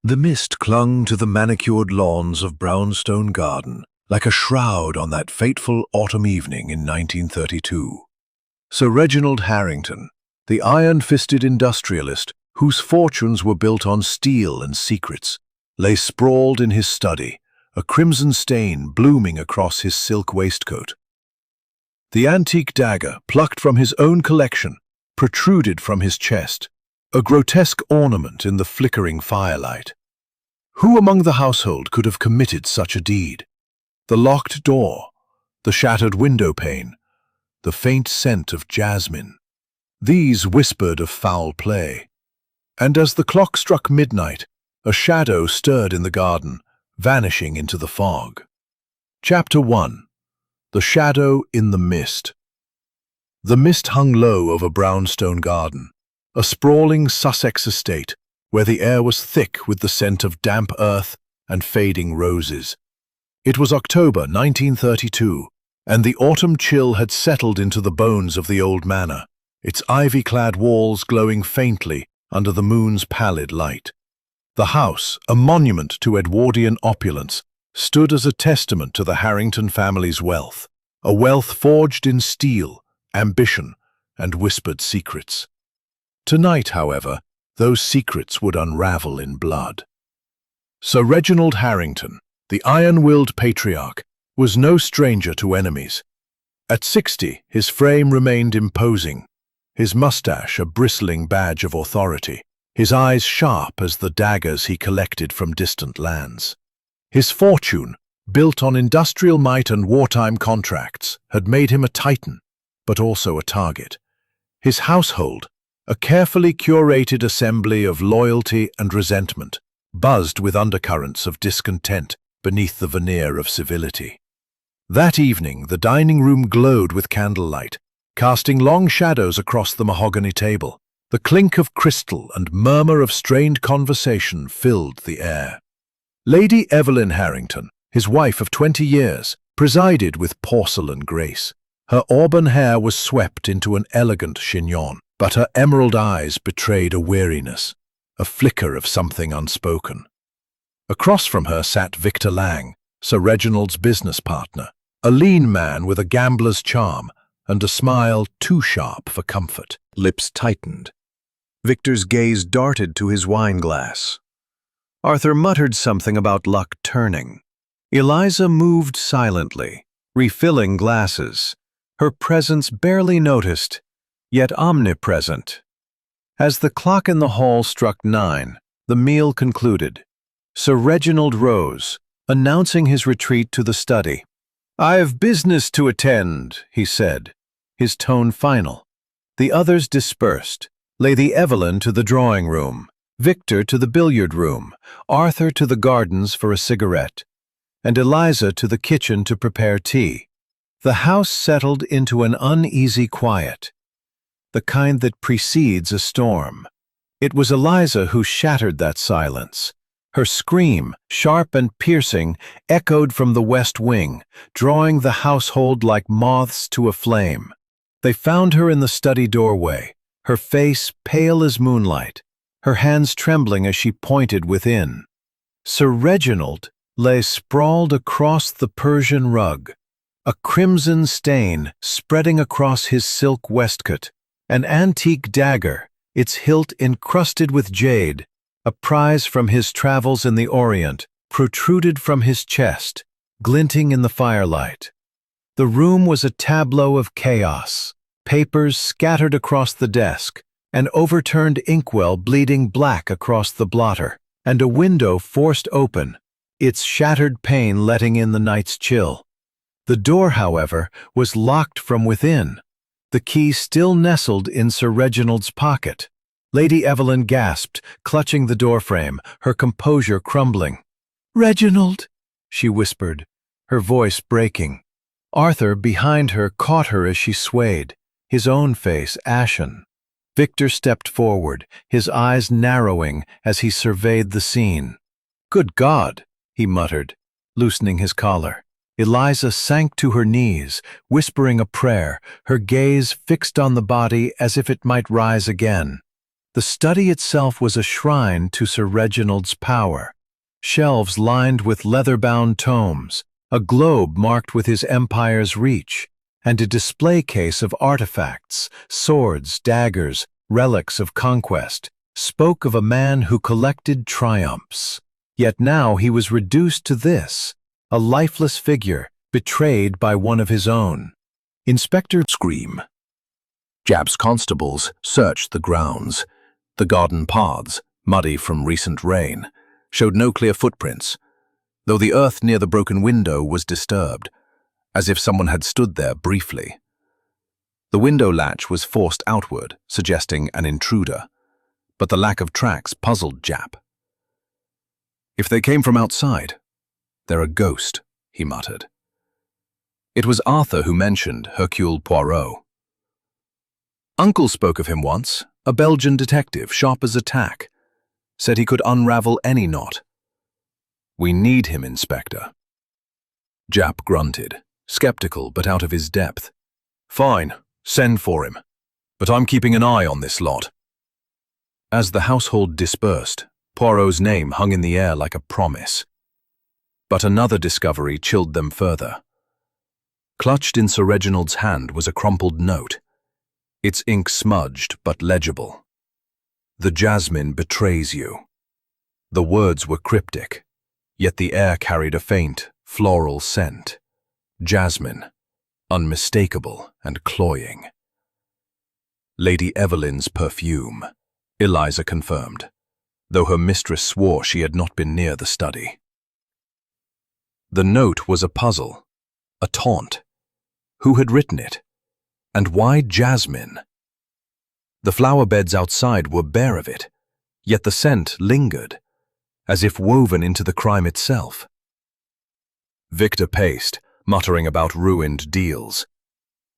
The mist clung to the manicured lawns of Brownstone Garden like a shroud on that fateful autumn evening in 1932. Sir Reginald Harrington, the iron-fisted industrialist whose fortunes were built on steel and secrets, lay sprawled in his study, a crimson stain blooming across his silk waistcoat. The antique dagger, plucked from his own collection, protruded from his chest, a grotesque ornament in the flickering firelight. Who among the household could have committed such a deed? The locked door, the shattered window pane, the faint scent of jasmine. These whispered of foul play. And as the clock struck midnight, a shadow stirred in the garden, vanishing into the fog. Chapter 1. The Shadow in the Mist. The mist hung low over Brownstone Garden, a sprawling Sussex estate where the air was thick with the scent of damp earth and fading roses. It was October 1932, and the autumn chill had settled into the bones of the old manor, its ivy-clad walls glowing faintly under the moon's pallid light. The house, a monument to Edwardian opulence, stood as a testament to the Harrington family's wealth, a wealth forged in steel, ambition, and whispered secrets. Tonight, however, those secrets would unravel in blood. Sir Reginald Harrington, the iron-willed patriarch, was no stranger to enemies. At 60, his frame remained imposing, his mustache a bristling badge of authority, his eyes sharp as the daggers he collected from distant lands. His fortune, built on industrial might and wartime contracts, had made him a titan, but also a target. His household, a carefully curated assembly of loyalty and resentment, buzzed with undercurrents of discontent beneath the veneer of civility. That evening, the dining room glowed with candlelight, casting long shadows across the mahogany table. The clink of crystal and murmur of strained conversation filled the air. Lady Evelyn Harrington, his wife of 20 years, presided with porcelain grace. Her auburn hair was swept into an elegant chignon, but her emerald eyes betrayed a weariness, a flicker of something unspoken. Across from her sat Victor Lang, Sir Reginald's business partner, a lean man with a gambler's charm and a smile too sharp for comfort. Lips tightened. Victor's gaze darted to his wine-glass. Arthur muttered something about luck turning. Eliza moved silently, refilling glasses, her presence barely noticed, yet omnipresent. As the clock in the hall struck 9, the meal concluded. Sir Reginald rose, announcing his retreat to the study. "I have business to attend," he said, his tone final. The others dispersed, Lady Evelyn to the drawing room, Victor to the billiard room, Arthur to the gardens for a cigarette, and Eliza to the kitchen to prepare tea. The house settled into an uneasy quiet, the kind that precedes a storm. It was Eliza who shattered that silence. Her scream, sharp and piercing, echoed from the west wing, drawing the household like moths to a flame. They found her in the study doorway, her face pale as moonlight, her hands trembling as she pointed within. Sir Reginald lay sprawled across the Persian rug, a crimson stain spreading across his silk waistcoat, an antique dagger, its hilt encrusted with jade, a prize from his travels in the Orient, protruded from his chest, glinting in the firelight. The room was a tableau of chaos, papers scattered across the desk, an overturned inkwell bleeding black across the blotter, and a window forced open, its shattered pane letting in the night's chill. The door, however, was locked from within, the key still nestled in Sir Reginald's pocket. Lady Evelyn gasped, clutching the doorframe, her composure crumbling. "Reginald," she whispered, her voice breaking. Arthur, behind her, caught her as she swayed, his own face ashen. Victor stepped forward, his eyes narrowing as he surveyed the scene. "Good God," he muttered, loosening his collar. Eliza sank to her knees, whispering a prayer, her gaze fixed on the body as if it might rise again. The study itself was a shrine to Sir Reginald's power. Shelves lined with leather-bound tomes, a globe marked with his empire's reach, and a display case of artifacts, swords, daggers, relics of conquest, spoke of a man who collected triumphs. Yet now he was reduced to this, a lifeless figure, betrayed by one of his own. Inspector scream. Jab's constables searched the grounds. The garden paths, muddy from recent rain, showed no clear footprints, though the earth near the broken window was disturbed, as if someone had stood there briefly. The window latch was forced outward, suggesting an intruder, but the lack of tracks puzzled Jap. "If they came from outside, they're a ghost," he muttered. It was Arthur who mentioned Hercule Poirot. "Uncle spoke of him once, a Belgian detective, sharp as a tack. Said he could unravel any knot." "We need him, Inspector." Jap grunted, skeptical but out of his depth. "Fine, send for him. But I'm keeping an eye on this lot." As the household dispersed, Poirot's name hung in the air like a promise. But another discovery chilled them further. Clutched in Sir Reginald's hand was a crumpled note, its ink smudged but legible. "The jasmine betrays you." The words were cryptic, yet the air carried a faint, floral scent. Jasmine, unmistakable and cloying. "Lady Evelyn's perfume," Eliza confirmed, though her mistress swore she had not been near the study. The note was a puzzle, a taunt. Who had written it? And why jasmine? The flower beds outside were bare of it, yet the scent lingered, as if woven into the crime itself. Victor paced, muttering about ruined deals.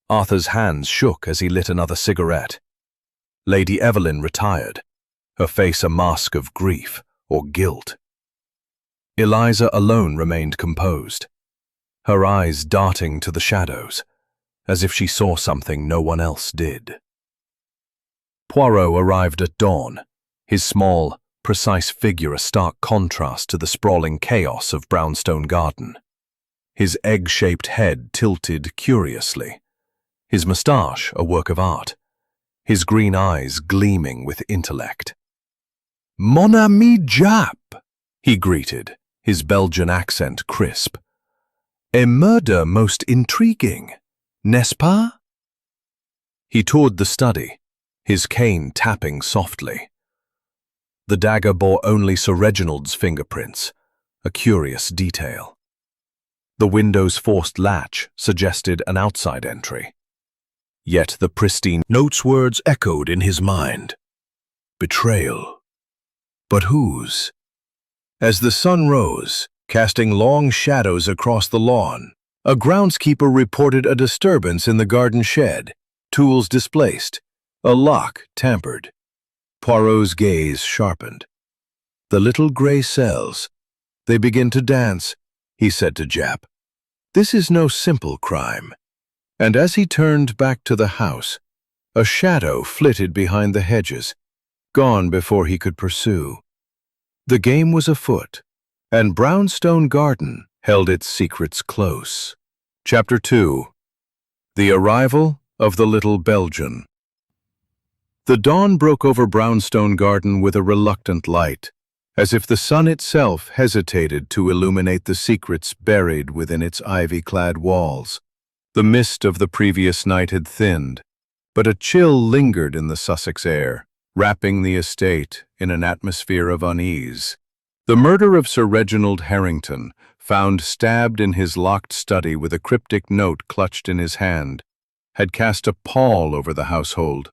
Arthur's hands shook as he lit another cigarette. Lady Evelyn retired, her face a mask of grief or guilt. Eliza alone remained composed, her eyes darting to the shadows, as if she saw something no one else did. Poirot arrived at dawn, his small, precise figure a stark contrast to the sprawling chaos of Brownstone Garden. His egg-shaped head tilted curiously, his moustache a work of art, his green eyes gleaming with intellect. "Mon ami Jap," he greeted, his Belgian accent crisp. "A murder most intriguing, n'est-ce pas?" He toured the study, his cane tapping softly. The dagger bore only Sir Reginald's fingerprints, a curious detail. The window's forced latch suggested an outside entry. Yet the pristine note's words echoed in his mind. Betrayal. But whose? As the sun rose, casting long shadows across the lawn, a groundskeeper reported a disturbance in the garden shed, tools displaced, a lock tampered. Poirot's gaze sharpened. "The little gray cells. They begin to dance," he said to Jap. "This is no simple crime." And as he turned back to the house, a shadow flitted behind the hedges, gone before he could pursue. The game was afoot, and Brownstone Garden held its secrets close. Chapter 2. The Arrival of the Little Belgian. The dawn broke over Brownstone Garden with a reluctant light, as if the sun itself hesitated to illuminate the secrets buried within its ivy-clad walls. The mist of the previous night had thinned, but a chill lingered in the Sussex air, wrapping the estate in an atmosphere of unease. The murder of Sir Reginald Harrington, found stabbed in his locked study with a cryptic note clutched in his hand, had cast a pall over the household.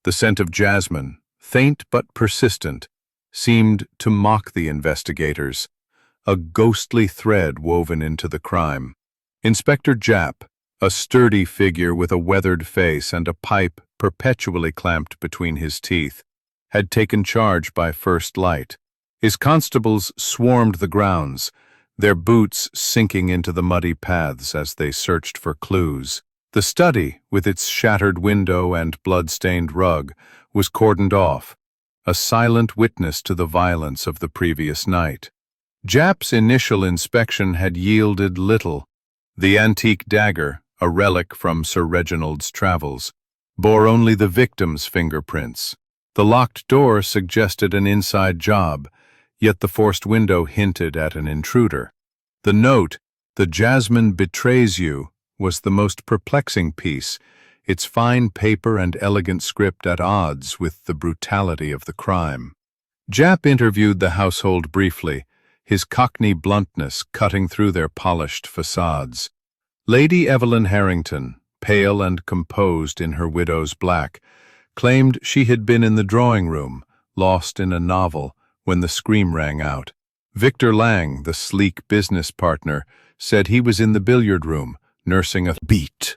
The scent of jasmine, faint but persistent, seemed to mock the investigators, a ghostly thread woven into the crime. Inspector Jap, a sturdy figure with a weathered face and a pipe perpetually clamped between his teeth, had taken charge by first light. His constables swarmed the grounds, their boots sinking into the muddy paths as they searched for clues. The study, with its shattered window and blood-stained rug, was cordoned off, a silent witness to the violence of the previous night. Japp's initial inspection had yielded little. The antique dagger, a relic from Sir Reginald's travels, bore only the victim's fingerprints. The locked door suggested an inside job, yet the forced window hinted at an intruder. The note, "The jasmine betrays you," was the most perplexing piece, its fine paper and elegant script at odds with the brutality of the crime. Japp interviewed the household briefly, his Cockney bluntness cutting through their polished facades. Lady Evelyn Harrington, pale and composed in her widow's black, claimed she had been in the drawing room, lost in a novel, when the scream rang out. Victor Lang, the sleek business partner, said he was in the billiard room, nursing a beat.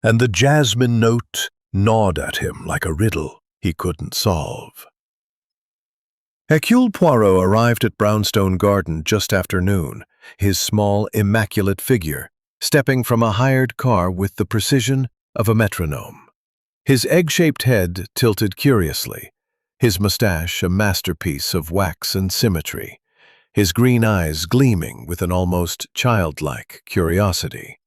And the jasmine note gnawed at him like a riddle he couldn't solve. Hercule Poirot arrived at Brownstone Garden just after noon, his small, immaculate figure stepping from a hired car with the precision of a metronome. His egg-shaped head tilted curiously, his mustache a masterpiece of wax and symmetry, his green eyes gleaming with an almost childlike curiosity.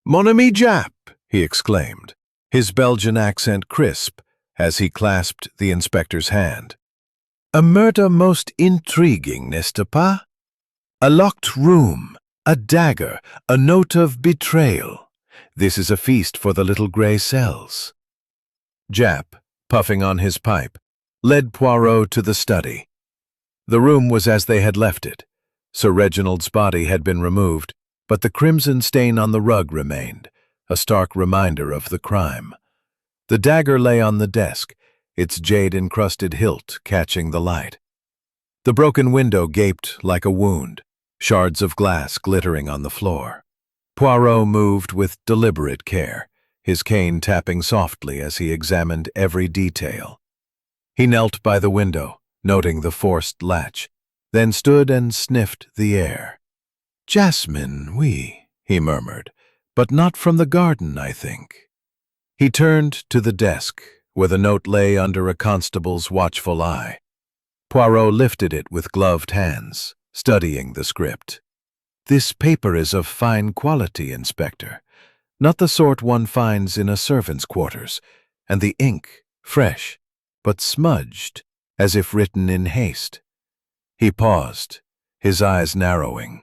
"Mon ami Japp!" he exclaimed, his Belgian accent crisp as he clasped the inspector's hand. "A murder most intriguing, n'est-ce pas? A locked room, a dagger, a note of betrayal. This is a feast for the little grey cells." Japp, puffing on his pipe, led Poirot to the study. The room was as they had left it. Sir Reginald's body had been removed, but the crimson stain on the rug remained, a stark reminder of the crime. The dagger lay on the desk, its jade-encrusted hilt catching the light. The broken window gaped like a wound, shards of glass glittering on the floor. Poirot moved with deliberate care, his cane tapping softly as he examined every detail. He knelt by the window, noting the forced latch, then stood and sniffed the air. "Jasmine, oui," he murmured, "but not from the garden, I think." He turned to the desk, where the note lay under a constable's watchful eye. Poirot lifted it with gloved hands, studying the script. "This paper is of fine quality, Inspector, not the sort one finds in a servant's quarters, and the ink fresh, but smudged, as if written in haste." He paused, his eyes narrowing.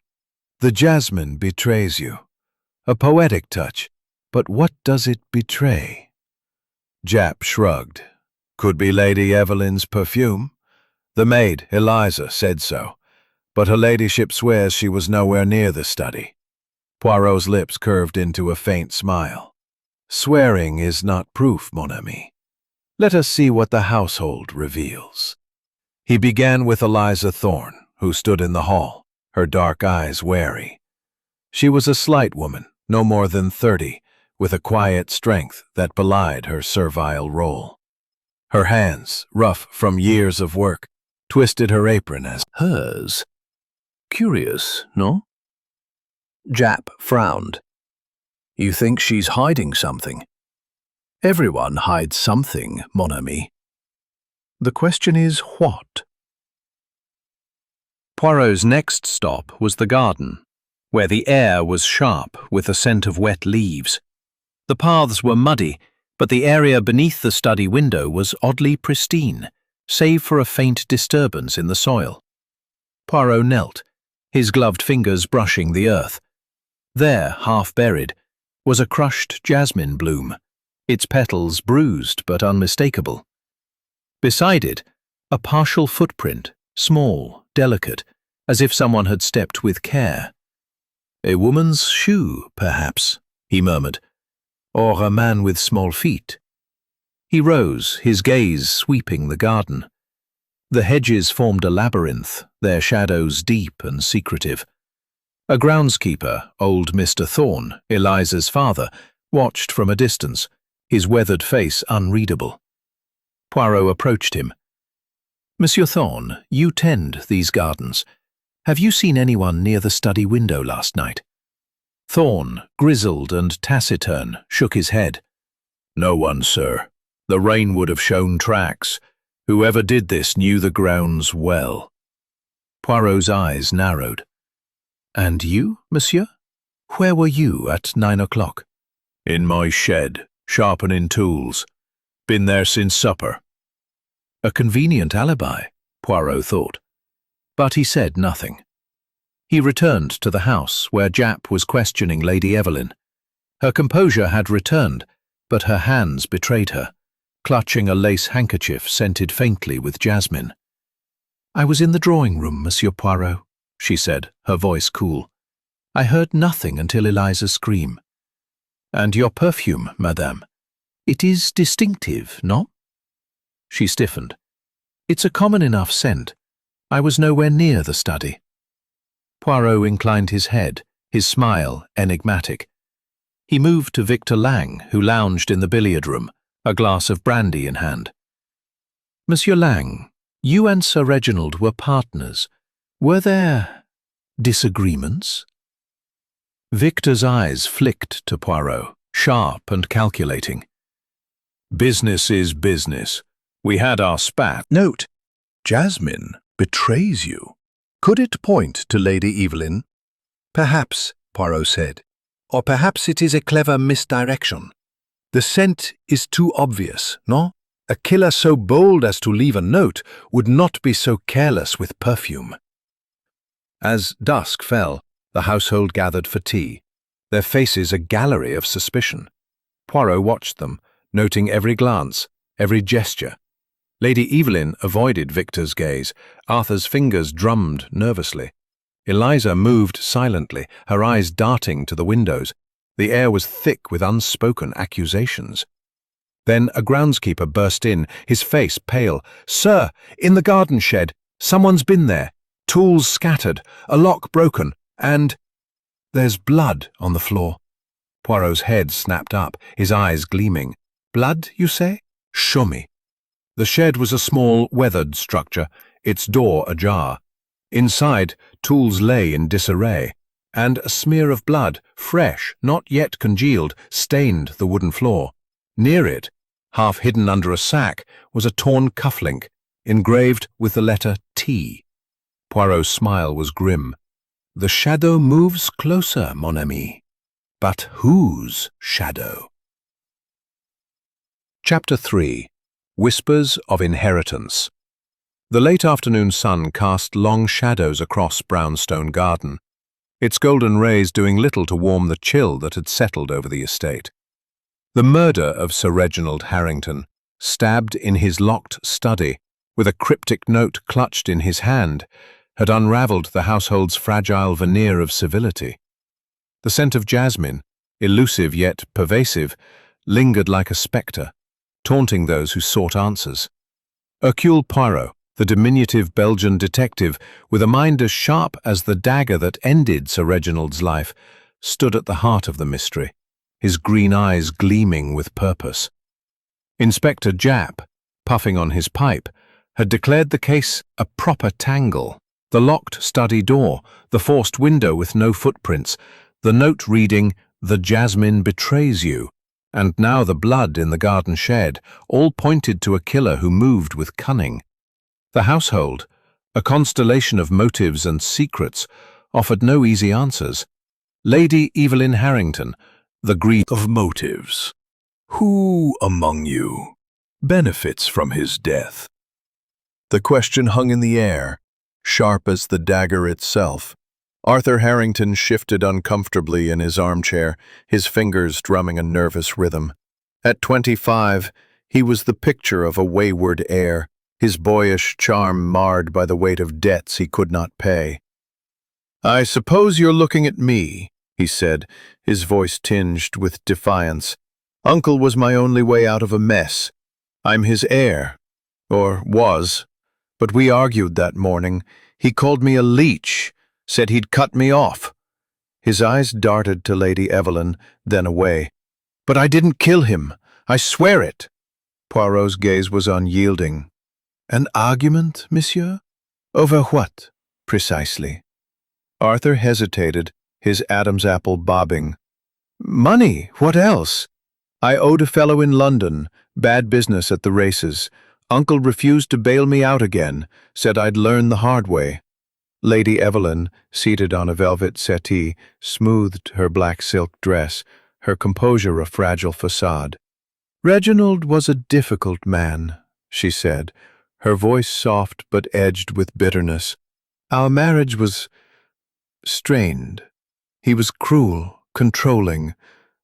"The jasmine betrays you. A poetic touch, but what does it betray?" Japp shrugged. "Could be Lady Evelyn's perfume. The maid, Eliza, said so, but her ladyship swears she was nowhere near the study." Poirot's lips curved into a faint smile. "Swearing is not proof, mon ami. Let us see what the household reveals." He began with Eliza Thorne, who stood in the hall, her dark eyes wary. She was a slight woman, no more than 30, with a quiet strength that belied her servile role. Her hands, rough from years of work, twisted her apron as hers. "Curious, no?" Japp frowned. "You think she's hiding something?" "Everyone hides something, mon ami. The question is what?" Poirot's next stop was the garden, where the air was sharp with the scent of wet leaves. The paths were muddy, but the area beneath the study window was oddly pristine, save for a faint disturbance in the soil. Poirot knelt, his gloved fingers brushing the earth. There, half buried, was a crushed jasmine bloom, its petals bruised but unmistakable. Beside it, a partial footprint, small, delicate, as if someone had stepped with care. "A woman's shoe, perhaps," he murmured, "or a man with small feet." He rose, his gaze sweeping the garden. The hedges formed a labyrinth, their shadows deep and secretive. A groundskeeper, old Mr. Thorne, Eliza's father, watched from a distance, his weathered face unreadable. Poirot approached him. "Monsieur Thorne, you tend these gardens. Have you seen anyone near the study window last night?" Thorne, grizzled and taciturn, shook his head. "No one, sir. The rain would have shown tracks. Whoever did this knew the grounds well. Poirot's eyes narrowed. And you, monsieur? Where were you at 9 o'clock? In my shed, sharpening tools. Been there since supper. A convenient alibi, Poirot thought. But he said nothing. He returned to the house where Japp was questioning Lady Evelyn. Her composure had returned, but her hands betrayed her, clutching a lace handkerchief scented faintly with jasmine. I was in the drawing room, Monsieur Poirot, she said, her voice cool. I heard nothing until Eliza's scream. And your perfume, madame. It is distinctive, no? She stiffened. It's a common enough scent. I was nowhere near the study. Poirot inclined his head, his smile enigmatic. He moved to Victor Lang, who lounged in the billiard room, a glass of brandy in hand. Monsieur Lang, you and Sir Reginald were partners. Were there disagreements? Victor's eyes flicked to Poirot, sharp and calculating. Business is business. We had our spat. Note, Jasmine betrays you. Could it point to Lady Evelyn? Perhaps, Poirot said. Or perhaps it is a clever misdirection. The scent is too obvious, no? A killer so bold as to leave a note would not be so careless with perfume. As dusk fell, the household gathered for tea, their faces a gallery of suspicion. Poirot watched them, noting every glance, every gesture. Lady Evelyn avoided Victor's gaze. Arthur's fingers drummed nervously. Eliza moved silently, her eyes darting to the windows. The air was thick with unspoken accusations. Then a groundskeeper burst in, his face pale. Sir, in the garden shed. Someone's been there. Tools scattered, a lock broken, and there's blood on the floor. Poirot's head snapped up, his eyes gleaming. Blood, you say? Show me. The shed was a small, weathered structure, its door ajar. Inside, tools lay in disarray, and a smear of blood, fresh, not yet congealed, stained the wooden floor. Near it, half hidden under a sack, was a torn cufflink, engraved with the letter T. Poirot's smile was grim. The shadow moves closer, mon ami. But whose shadow? Chapter 3. Whispers of Inheritance. The late afternoon sun cast long shadows across Brownstone Garden, its golden rays doing little to warm the chill that had settled over the estate. The murder of Sir Reginald Harrington, stabbed in his locked study, with a cryptic note clutched in his hand, had unravelled the household's fragile veneer of civility. The scent of jasmine, elusive yet pervasive, lingered like a spectre, taunting those who sought answers. Hercule Poirot, the diminutive Belgian detective, with a mind as sharp as the dagger that ended Sir Reginald's life, stood at the heart of the mystery, his green eyes gleaming with purpose. Inspector Japp, puffing on his pipe, had declared the case a proper tangle. The locked study door, the forced window with no footprints, the note reading, "The jasmine betrays you," and now the blood in the garden shed, all pointed to a killer who moved with cunning. The household, a constellation of motives and secrets, offered no easy answers. Lady Evelyn Harrington, the grief Of motives. Who among you benefits from his death? The question hung in the air, sharp as the dagger itself. Arthur Harrington shifted uncomfortably in his armchair, his fingers drumming a nervous rhythm. At 25, he was the picture of a wayward heir, his boyish charm marred by the weight of debts he could not pay. "I suppose you're looking at me," he said, his voice tinged with defiance. "Uncle was my only way out of a mess. I'm his heir. Or was. But we argued that morning. He called me a leech, said he'd cut me off." His eyes darted to Lady Evelyn, then away. "But I didn't kill him. I swear it." Poirot's gaze was unyielding. "An argument, monsieur? Over what, precisely?" Arthur hesitated, his Adam's apple bobbing. "Money, what else? I owed a fellow in London, bad business at the races. Uncle refused to bail me out again, said I'd learn the hard way. Lady Evelyn, seated on a velvet settee, smoothed her black silk dress, her composure a fragile facade. Reginald was a difficult man, she said, her voice soft but edged with bitterness. Our marriage was strained. He was cruel, controlling,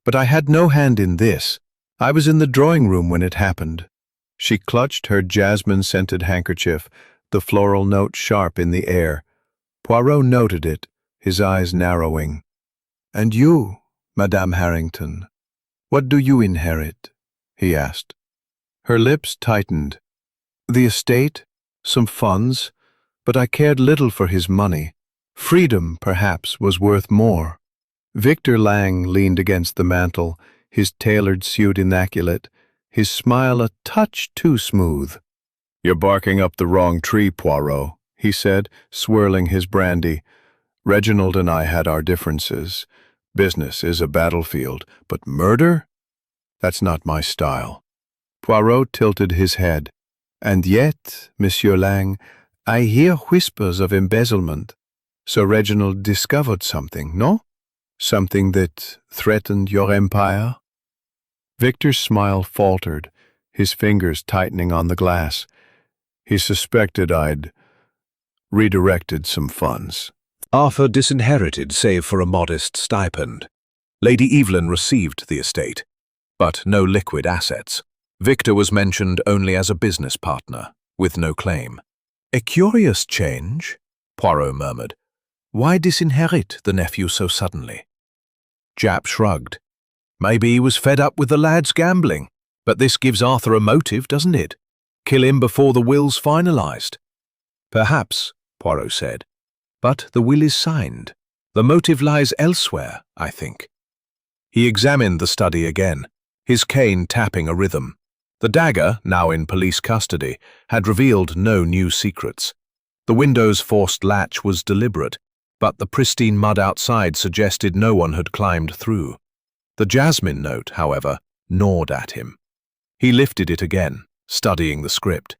but I had no hand in this. I was in the drawing room when it happened. She clutched her jasmine-scented handkerchief, the floral note sharp in the air. Poirot noted it, his eyes narrowing. "And you, Madame Harrington, what do you inherit?" he asked. Her lips tightened. The estate, some funds, but I cared little for his money. Freedom, perhaps, was worth more. Victor Lang leaned against the mantel, his tailored suit immaculate, his smile a touch too smooth. "You're barking up the wrong tree, Poirot," he said, swirling his brandy. "Reginald and I had our differences. Business is a battlefield, but murder? That's not my style." Poirot tilted his head. "And yet, Monsieur Lang, I hear whispers of embezzlement. So Reginald discovered something, no? Something that threatened your empire?" Victor's smile faltered, his fingers tightening on the glass. "He suspected I'd redirected some funds." Arthur disinherited save for a modest stipend. Lady Evelyn received the estate, but no liquid assets. Victor was mentioned only as a business partner, with no claim. "A curious change," Poirot murmured. "Why disinherit the nephew so suddenly?" Japp shrugged. "Maybe he was fed up with the lad's gambling, but this gives Arthur a motive, doesn't it? Kill him before the will's finalized." "Perhaps," Poirot said, "but the will is signed. The motive lies elsewhere, I think." He examined the study again, his cane tapping a rhythm. The dagger, now in police custody, had revealed no new secrets. The window's forced latch was deliberate, but the pristine mud outside suggested no one had climbed through. The jasmine note, however, gnawed at him. He lifted it again, studying the script.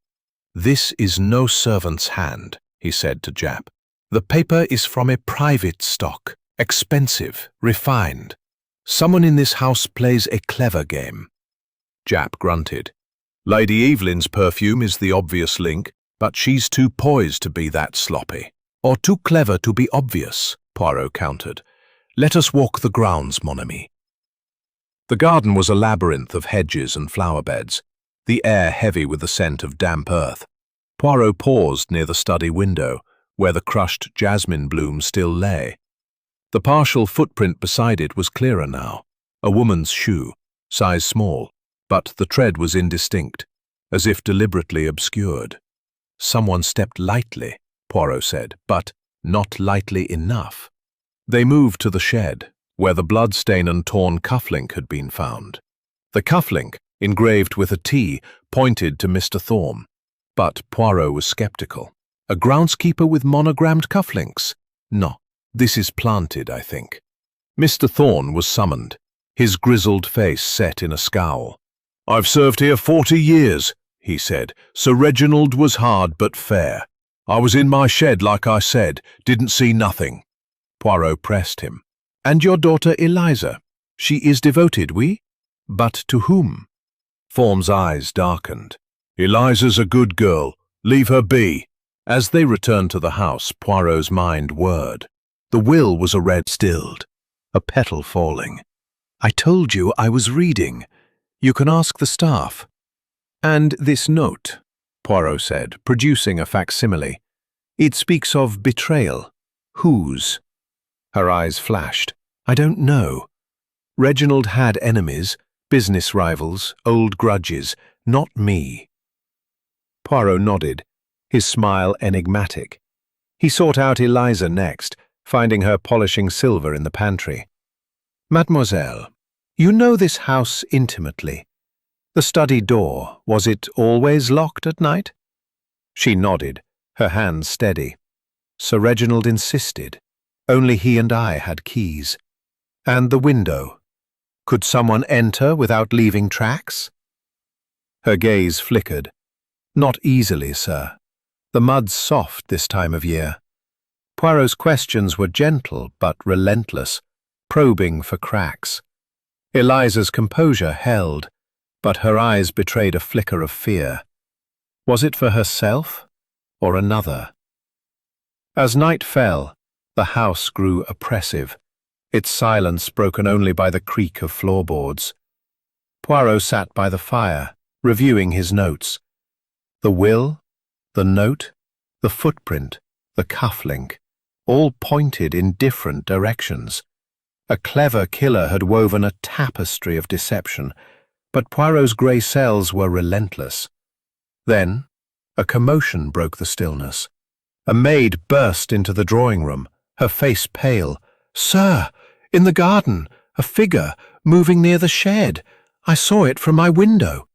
"This is no servant's hand," he said to Japp. "The paper is from a private stock, expensive, refined. Someone in this house plays a clever game." Japp grunted. "Lady Evelyn's perfume is the obvious link, but she's too poised to be that sloppy. Or too clever to be obvious," Poirot countered. "Let us walk the grounds, mon ami." The garden was a labyrinth of hedges and flower beds, the air heavy with the scent of damp earth. Poirot paused near the study window, where the crushed jasmine bloom still lay. The partial footprint beside it was clearer now, a woman's shoe, size small, but the tread was indistinct, as if deliberately obscured. "Someone stepped lightly," Poirot said, "but not lightly enough." They moved to the shed, where the bloodstain and torn cufflink had been found. The cufflink, engraved with a T, pointed to Mr. Thorne, but Poirot was skeptical. "A groundskeeper with monogrammed cufflinks? No, this is planted, I think." Mr. Thorne was summoned, his grizzled face set in a scowl. "I've served here 40 years, he said. "Sir Reginald was hard but fair. I was in my shed like I said, didn't see nothing." Poirot pressed him. "And your daughter Eliza? She is devoted, oui? But to whom?" Thorne's eyes darkened. "Eliza's a good girl. Leave her be." As they returned to the house, Poirot's mind whirred. The will was a red stilled, a petal falling. "I told you I was reading. You can ask the staff." "And this note," Poirot said, producing a facsimile. "It speaks of betrayal. Whose?" Her eyes flashed. "I don't know. Reginald had enemies, business rivals, old grudges, not me." Poirot nodded, his smile enigmatic. He sought out Eliza next, finding her polishing silver in the pantry. "Mademoiselle, you know this house intimately. The study door, was it always locked at night?" She nodded, her hands steady. "Sir Reginald insisted. Only he and I had keys. And the window. Could someone enter without leaving tracks?" Her gaze flickered. Not easily, sir. The mud's soft this time of year. Poirot's questions were gentle but relentless, probing for cracks. Eliza's composure held, but her eyes betrayed a flicker of fear. Was it for herself or another? As night fell, the house grew oppressive, its silence broken only by the creak of floorboards. Poirot sat by the fire, reviewing his notes. The will, the note, the footprint, the cufflink, all pointed in different directions. A clever killer had woven a tapestry of deception, but Poirot's grey cells were relentless. Then, a commotion broke the stillness. A maid burst into the drawing room, her face pale. "Sir, in the garden, a figure, moving near the shed. I saw it from my window."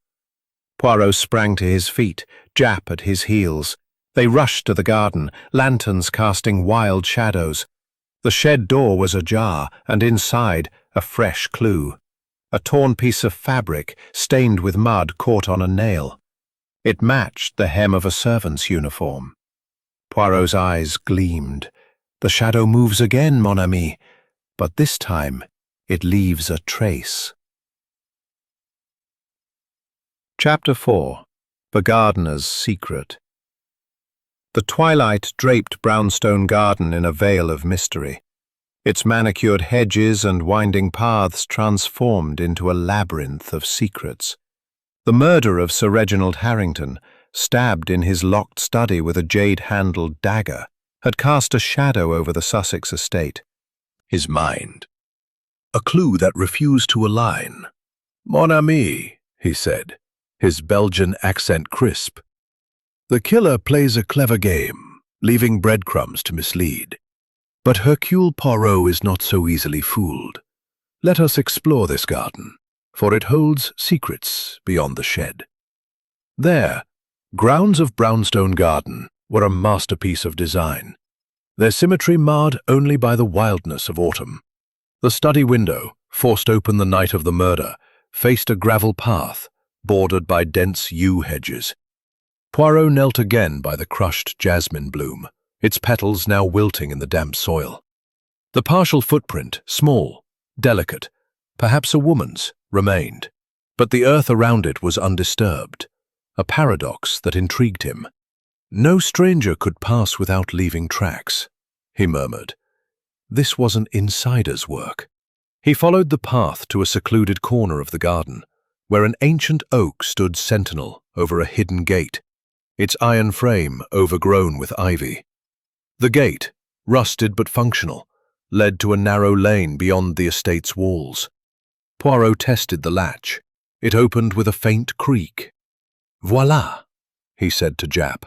Poirot sprang to his feet, Jap at his heels. They rushed to the garden, lanterns casting wild shadows. The shed door was ajar, and inside, a fresh clue. A torn piece of fabric, stained with mud, caught on a nail. It matched the hem of a servant's uniform. Poirot's eyes gleamed. The shadow moves again, mon ami, but this time it leaves a trace. Chapter 4. The Gardener's Secret. The twilight draped Brownstone Garden in a veil of mystery. Its manicured hedges and winding paths transformed into a labyrinth of secrets. The murder of Sir Reginald Harrington, stabbed in his locked study with a jade-handled dagger, had cast a shadow over the Sussex estate. His mind. A clue that refused to align. "Mon ami," he said, his Belgian accent crisp. "The killer plays a clever game, leaving breadcrumbs to mislead. But Hercule Poirot is not so easily fooled. Let us explore this garden, for it holds secrets beyond the shed." There, grounds of Brownstone Garden were a masterpiece of design, their symmetry marred only by the wildness of autumn. The study window, forced open the night of the murder, faced a gravel path, bordered by dense yew hedges. Poirot knelt again by the crushed jasmine bloom, its petals now wilting in the damp soil. The partial footprint, small, delicate, perhaps a woman's, remained, but the earth around it was undisturbed, a paradox that intrigued him. "No stranger could pass without leaving tracks," he murmured. This was an insider's work. He followed the path to a secluded corner of the garden, where an ancient oak stood sentinel over a hidden gate, its iron frame overgrown with ivy. The gate, rusted but functional, led to a narrow lane beyond the estate's walls. Poirot tested the latch. It opened with a faint creak. "Voila," he said to Jap,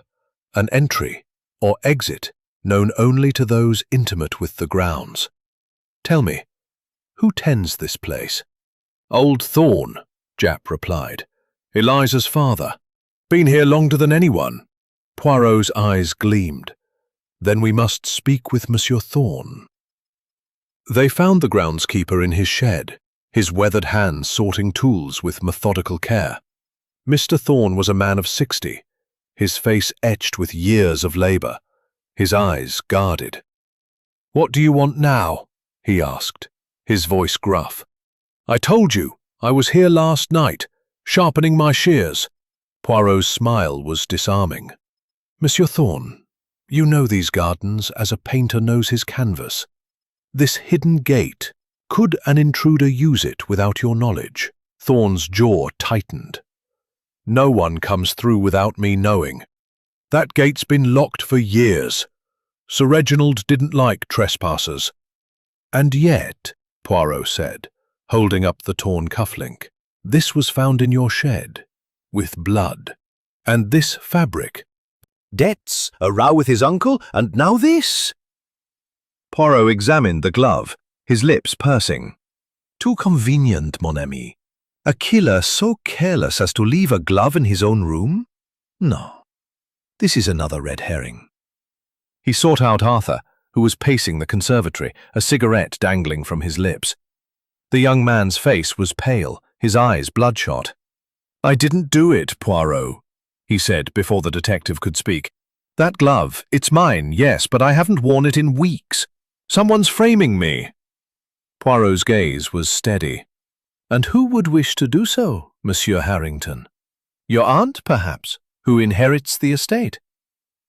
"an entry, or exit, known only to those intimate with the grounds. Tell me, who tends this place?" "Old Thorne," Jap replied. "Eliza's father. Been here longer than anyone." Poirot's eyes gleamed. "Then we must speak with Monsieur Thorne." They found the groundskeeper in his shed, his weathered hands sorting tools with methodical care. Mr. Thorne was a man of 60, his face etched with years of labor, his eyes guarded. "What do you want now?" he asked, his voice gruff. "I told you, I was here last night, sharpening my shears." Poirot's smile was disarming. "Monsieur Thorne, you know these gardens as a painter knows his canvas. This hidden gate, could an intruder use it without your knowledge?" Thorne's jaw tightened. "No one comes through without me knowing. That gate's been locked for years. Sir Reginald didn't like trespassers." "And yet," Poirot said, holding up the torn cufflink, "this was found in your shed, with blood. And this fabric." "Debts, a row with his uncle, and now this." Poirot examined the glove, his lips pursing. "Too convenient, mon ami. A killer so careless as to leave a glove in his own room? No, this is another red herring." He sought out Arthur, who was pacing the conservatory, a cigarette dangling from his lips. The young man's face was pale, his eyes bloodshot. "I didn't do it, Poirot. he said before the detective could speak. "That glove, it's mine, yes, but I haven't worn it in weeks. Someone's framing me." Poirot's gaze was steady. "And who would wish to do so, Monsieur Harrington? Your aunt, perhaps, who inherits the estate?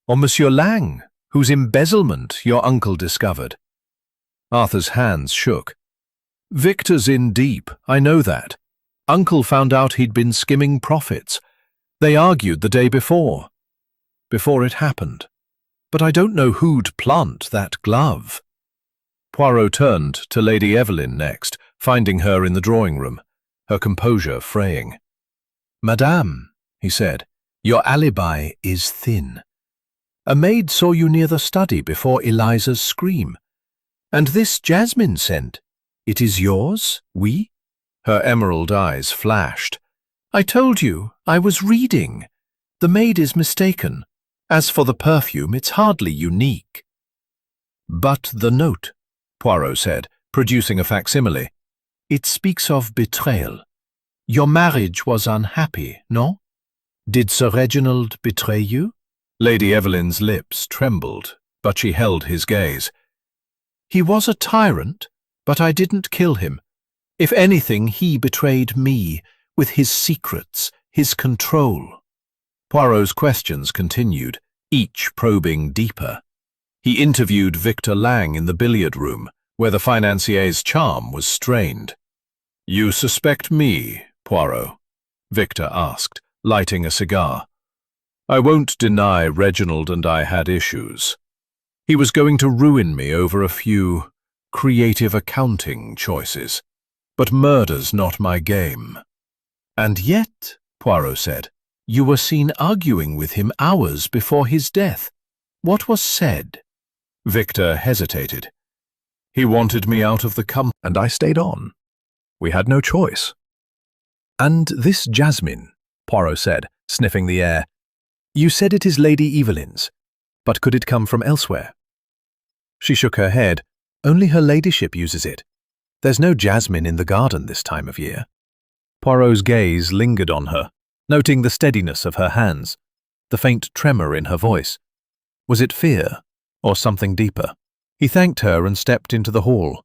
Or Monsieur Lang, whose embezzlement your uncle discovered?" Arthur's hands shook. "Victor's in deep, I know that. Uncle found out he'd been skimming profits. They argued the day before it happened. But I don't know who'd plant that glove." Poirot turned to Lady Evelyn next, finding her in the drawing-room, her composure fraying. "Madame," he said, "your alibi is thin. A maid saw you near the study before Eliza's scream. And this jasmine scent, it is yours, oui?" Her emerald eyes flashed. "I told you, I was reading. The maid is mistaken. As for the perfume, it's hardly unique." "But the note," Poirot said, producing a facsimile. "It speaks of betrayal. Your marriage was unhappy, no? Did Sir Reginald betray you?" Lady Evelyn's lips trembled, but she held his gaze. "He was a tyrant, but I didn't kill him. If anything, he betrayed me, with his secrets, his control." Poirot's questions continued, each probing deeper. He interviewed Victor Lang in the billiard room, where the financier's charm was strained. "You suspect me, Poirot?" Victor asked, lighting a cigar. "I won't deny Reginald and I had issues. He was going to ruin me over a few creative accounting choices. But murder's not my game." "And yet," Poirot said, "you were seen arguing with him hours before his death. What was said?" Victor hesitated. "He wanted me out of the company, and I stayed on. We had no choice." "And this jasmine," Poirot said, sniffing the air. "You said it is Lady Evelyn's, but could it come from elsewhere?" She shook her head. "Only her ladyship uses it. There's no jasmine in the garden this time of year." Poirot's gaze lingered on her, noting the steadiness of her hands, the faint tremor in her voice. Was it fear, or something deeper? He thanked her and stepped into the hall,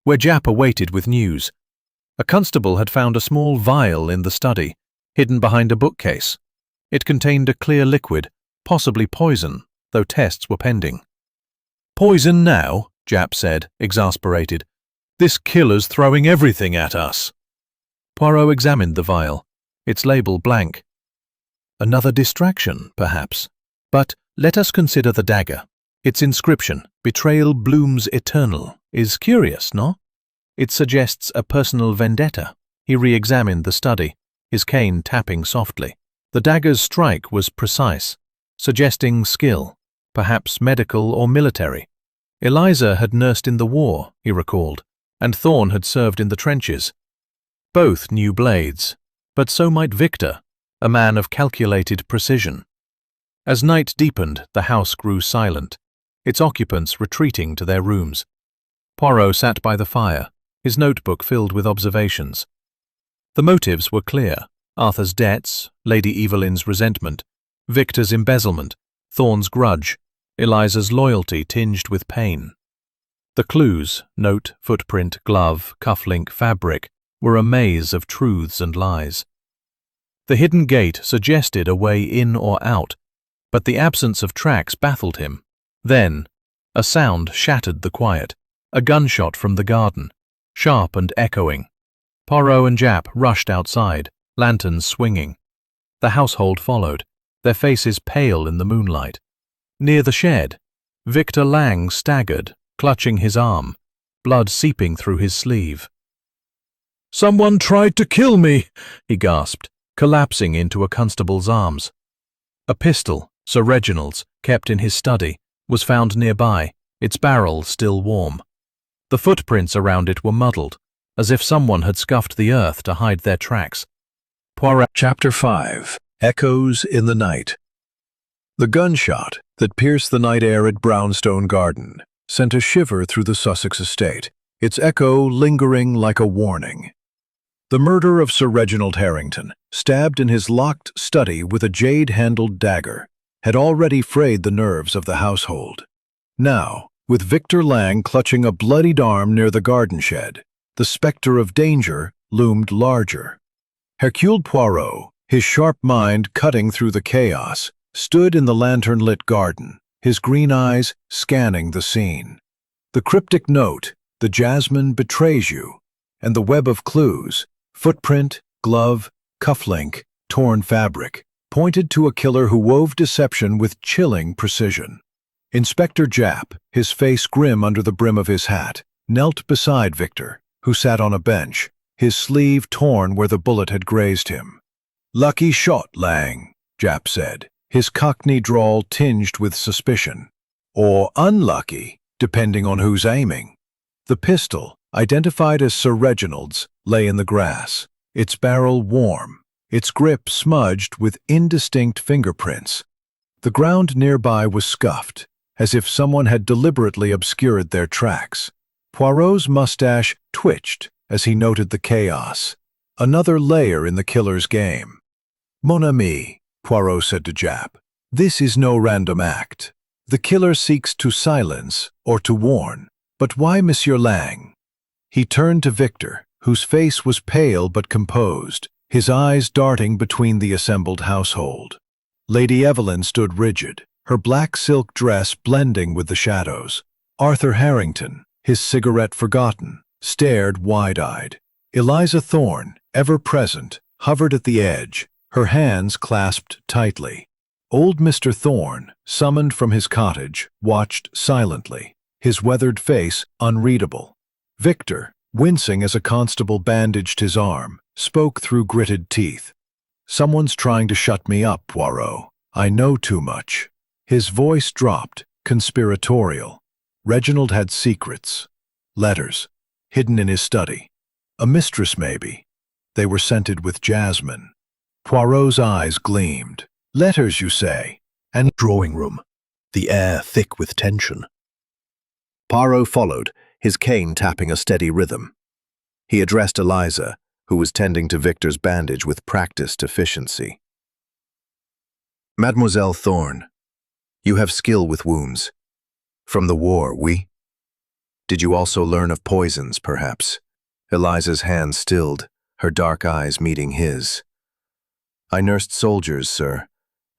where Jap awaited with news. A constable had found a small vial in the study, hidden behind a bookcase. It contained a clear liquid, possibly poison, though tests were pending. "Poison now?" Jap said, exasperated. "This killer's throwing everything at us." Poirot examined the vial, its label blank. Another distraction, perhaps. But let us consider the dagger. Its inscription, "Betrayal blooms eternal," is curious, no? It suggests a personal vendetta. He re-examined the study, his cane tapping softly. The dagger's strike was precise, suggesting skill, perhaps medical or military. Eliza had nursed in the war, he recalled, and Thorne had served in the trenches. Both knew blades, but so might Victor, a man of calculated precision. As night deepened, the house grew silent, its occupants retreating to their rooms. Poirot sat by the fire, his notebook filled with observations. The motives were clear: Arthur's debts, Lady Evelyn's resentment, Victor's embezzlement, Thorne's grudge, Eliza's loyalty tinged with pain. The clues, note, footprint, glove, cufflink, fabric, were a maze of truths and lies. The hidden gate suggested a way in or out, but the absence of tracks baffled him. Then, a sound shattered the quiet, a gunshot from the garden, sharp and echoing. Poirot and Jap rushed outside, lanterns swinging. The household followed, their faces pale in the moonlight. Near the shed, Victor Lang staggered, clutching his arm, blood seeping through his sleeve. "Someone tried to kill me," he gasped, collapsing into a constable's arms. A pistol, Sir Reginald's, kept in his study, was found nearby, its barrel still warm. The footprints around it were muddled, as if someone had scuffed the earth to hide their tracks. Poirot. Chapter 5. Echoes in the Night. The gunshot that pierced the night air at Brownstone Garden sent a shiver through the Sussex estate, its echo lingering like a warning. The murder of Sir Reginald Harrington, stabbed in his locked study with a jade-handled dagger, had already frayed the nerves of the household. Now, with Victor Lang clutching a bloodied arm near the garden shed, the specter of danger loomed larger. Hercule Poirot, his sharp mind cutting through the chaos, stood in the lantern-lit garden, his green eyes scanning the scene. The cryptic note, "The jasmine betrays you," and the web of clues, footprint, glove, cufflink, torn fabric, pointed to a killer who wove deception with chilling precision. Inspector Japp, his face grim under the brim of his hat, knelt beside Victor, who sat on a bench, his sleeve torn where the bullet had grazed him. "Lucky shot, Lang," Japp said, his Cockney drawl tinged with suspicion. "Or unlucky, depending on who's aiming." The pistol, identified as Sir Reginald's, lay in the grass, its barrel warm, its grip smudged with indistinct fingerprints. The ground nearby was scuffed, as if someone had deliberately obscured their tracks. Poirot's mustache twitched as he noted the chaos, another layer in the killer's game. "Mon ami," Poirot said to Japp, "this is no random act. The killer seeks to silence or to warn. But why Monsieur Lang?" He turned to Victor, whose face was pale but composed, his eyes darting between the assembled household. Lady Evelyn stood rigid, her black silk dress blending with the shadows. Arthur Harrington, his cigarette forgotten, stared wide-eyed. Eliza Thorne, ever present, hovered at the edge, her hands clasped tightly. Old Mr. Thorne, summoned from his cottage, watched silently, his weathered face unreadable. Victor, wincing as a constable bandaged his arm, spoke through gritted teeth. "Someone's trying to shut me up, Poirot. I know too much." His voice dropped, conspiratorial. Reginald had secrets. Letters, hidden in his study. A mistress, maybe. They were scented with jasmine. Poirot's eyes gleamed. "Letters, you say?" And drawing room, the air thick with tension. Poirot followed, his cane tapping a steady rhythm. He addressed Eliza, who was tending to Victor's bandage with practiced efficiency. "Mademoiselle Thorne, you have skill with wounds. From the war, oui? Did you also learn of poisons, perhaps?" Eliza's hand stilled, her dark eyes meeting his. "I nursed soldiers, sir.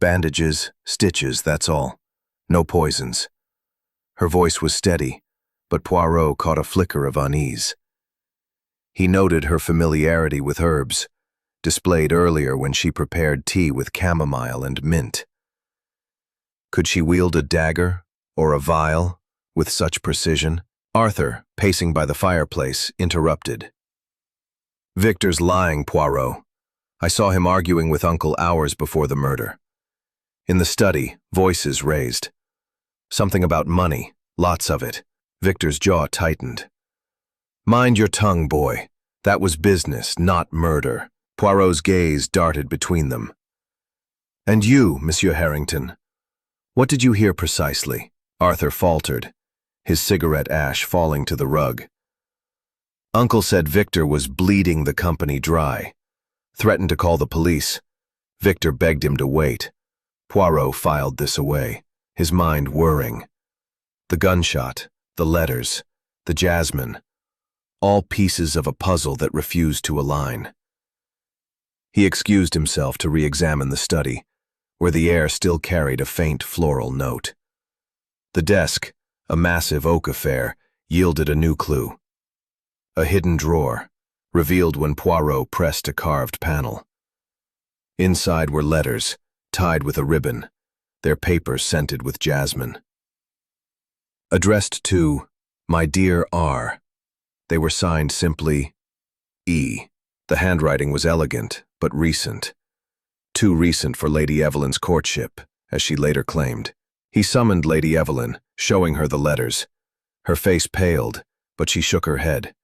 Bandages, stitches, that's all. No poisons." Her voice was steady, but Poirot caught a flicker of unease. He noted her familiarity with herbs, displayed earlier when she prepared tea with chamomile and mint. Could she wield a dagger or a vial with such precision? Arthur, pacing by the fireplace, interrupted. "Victor's lying, Poirot. I saw him arguing with Uncle hours before the murder. In the study, voices raised. Something about money, lots of it." Victor's jaw tightened. "Mind your tongue, boy. That was business, not murder." Poirot's gaze darted between them. "And you, Monsieur Harrington, what did you hear precisely?" Arthur faltered, his cigarette ash falling to the rug. "Uncle said Victor was bleeding the company dry. Threatened to call the police. Victor begged him to wait." Poirot filed this away, his mind whirring. The gunshot, the letters, the jasmine, all pieces of a puzzle that refused to align. He excused himself to re-examine the study, where the air still carried a faint floral note. The desk, a massive oak affair, yielded a new clue. A hidden drawer, revealed when Poirot pressed a carved panel. Inside were letters, tied with a ribbon, their paper scented with jasmine. Addressed to "My dear R." They were signed simply E. The handwriting was elegant, but recent. Too recent for Lady Evelyn's courtship, as she later claimed. He summoned Lady Evelyn, showing her the letters. Her face paled, but she shook her head.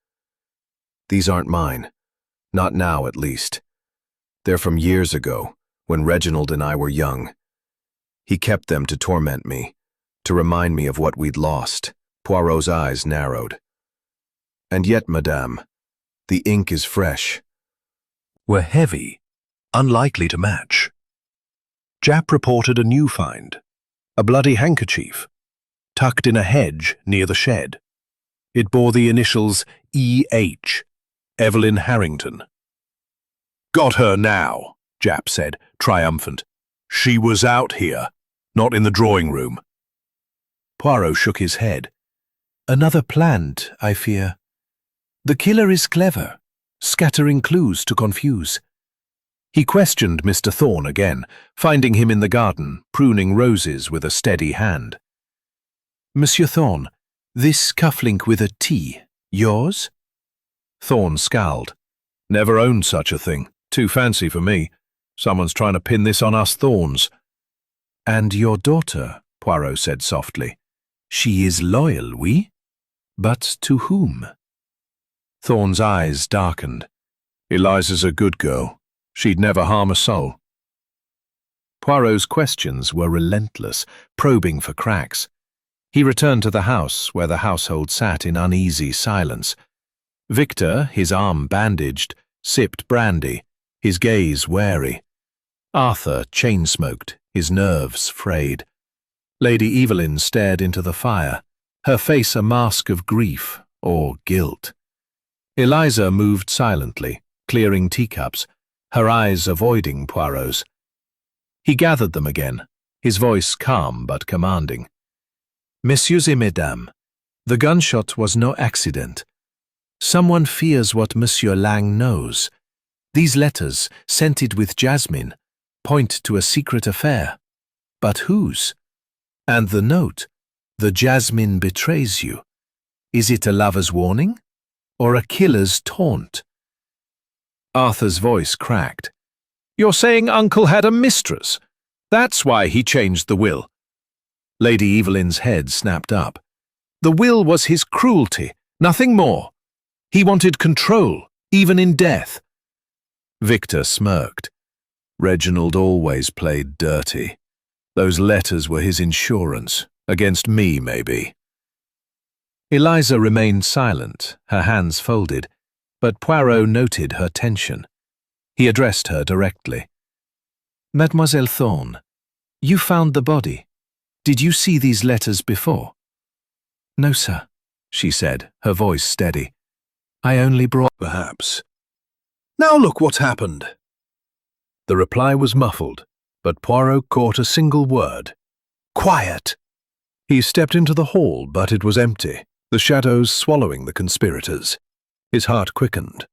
"These aren't mine. Not now, at least. They're from years ago, when Reginald and I were young. He kept them to torment me, to remind me of what we'd lost." Poirot's eyes narrowed. "And yet, madame, the ink is fresh. were heavy, unlikely to match. Japp reported a new find, a bloody handkerchief, tucked in a hedge near the shed. It bore the initials E.H., Evelyn Harrington. "Got her now," Japp said, triumphant. "She was out here, not in the drawing room." Poirot shook his head. "Another plant, I fear. The killer is clever, scattering clues to confuse." He questioned Mr. Thorne again, finding him in the garden, pruning roses with a steady hand. "Monsieur Thorne, this cufflink with a T, yours?" Thorne scowled. "Never owned such a thing. Too fancy for me. Someone's trying to pin this on us Thornes." "And your daughter," Poirot said softly. "She is loyal, oui? But to whom?" Thorne's eyes darkened. "Eliza's a good girl. She'd never harm a soul." Poirot's questions were relentless, probing for cracks. He returned to the house, where the household sat in uneasy silence. Victor, his arm bandaged, sipped brandy, his gaze wary. Arthur chain-smoked, his nerves frayed. Lady Evelyn stared into the fire, her face a mask of grief or guilt. Eliza moved silently, clearing teacups, her eyes avoiding Poirot's. He gathered them again, his voice calm but commanding. "Messieurs et mesdames, the gunshot was no accident. Someone fears what Monsieur Lang knows. These letters, scented with jasmine, point to a secret affair. But whose? And the note, 'The jasmine betrays you.' Is it a lover's warning? Or a killer's taunt?" Arthur's voice cracked. "You're saying Uncle had a mistress? That's why he changed the will." Lady Evelyn's head snapped up. "The will was his cruelty, nothing more. He wanted control, even in death." Victor smirked. Reginald always played dirty. Those letters were his insurance, against me, maybe. Eliza remained silent, her hands folded, but Poirot noted her tension. He addressed her directly. "Mademoiselle Thorne, you found the body. Did you see these letters before?" "No, sir," she said, her voice steady. "I only brought—" "Perhaps. Now look what's happened." The reply was muffled, but Poirot caught a single word. "Quiet!" He stepped into the hall, but it was empty, the shadows swallowing the conspirators. His heart quickened.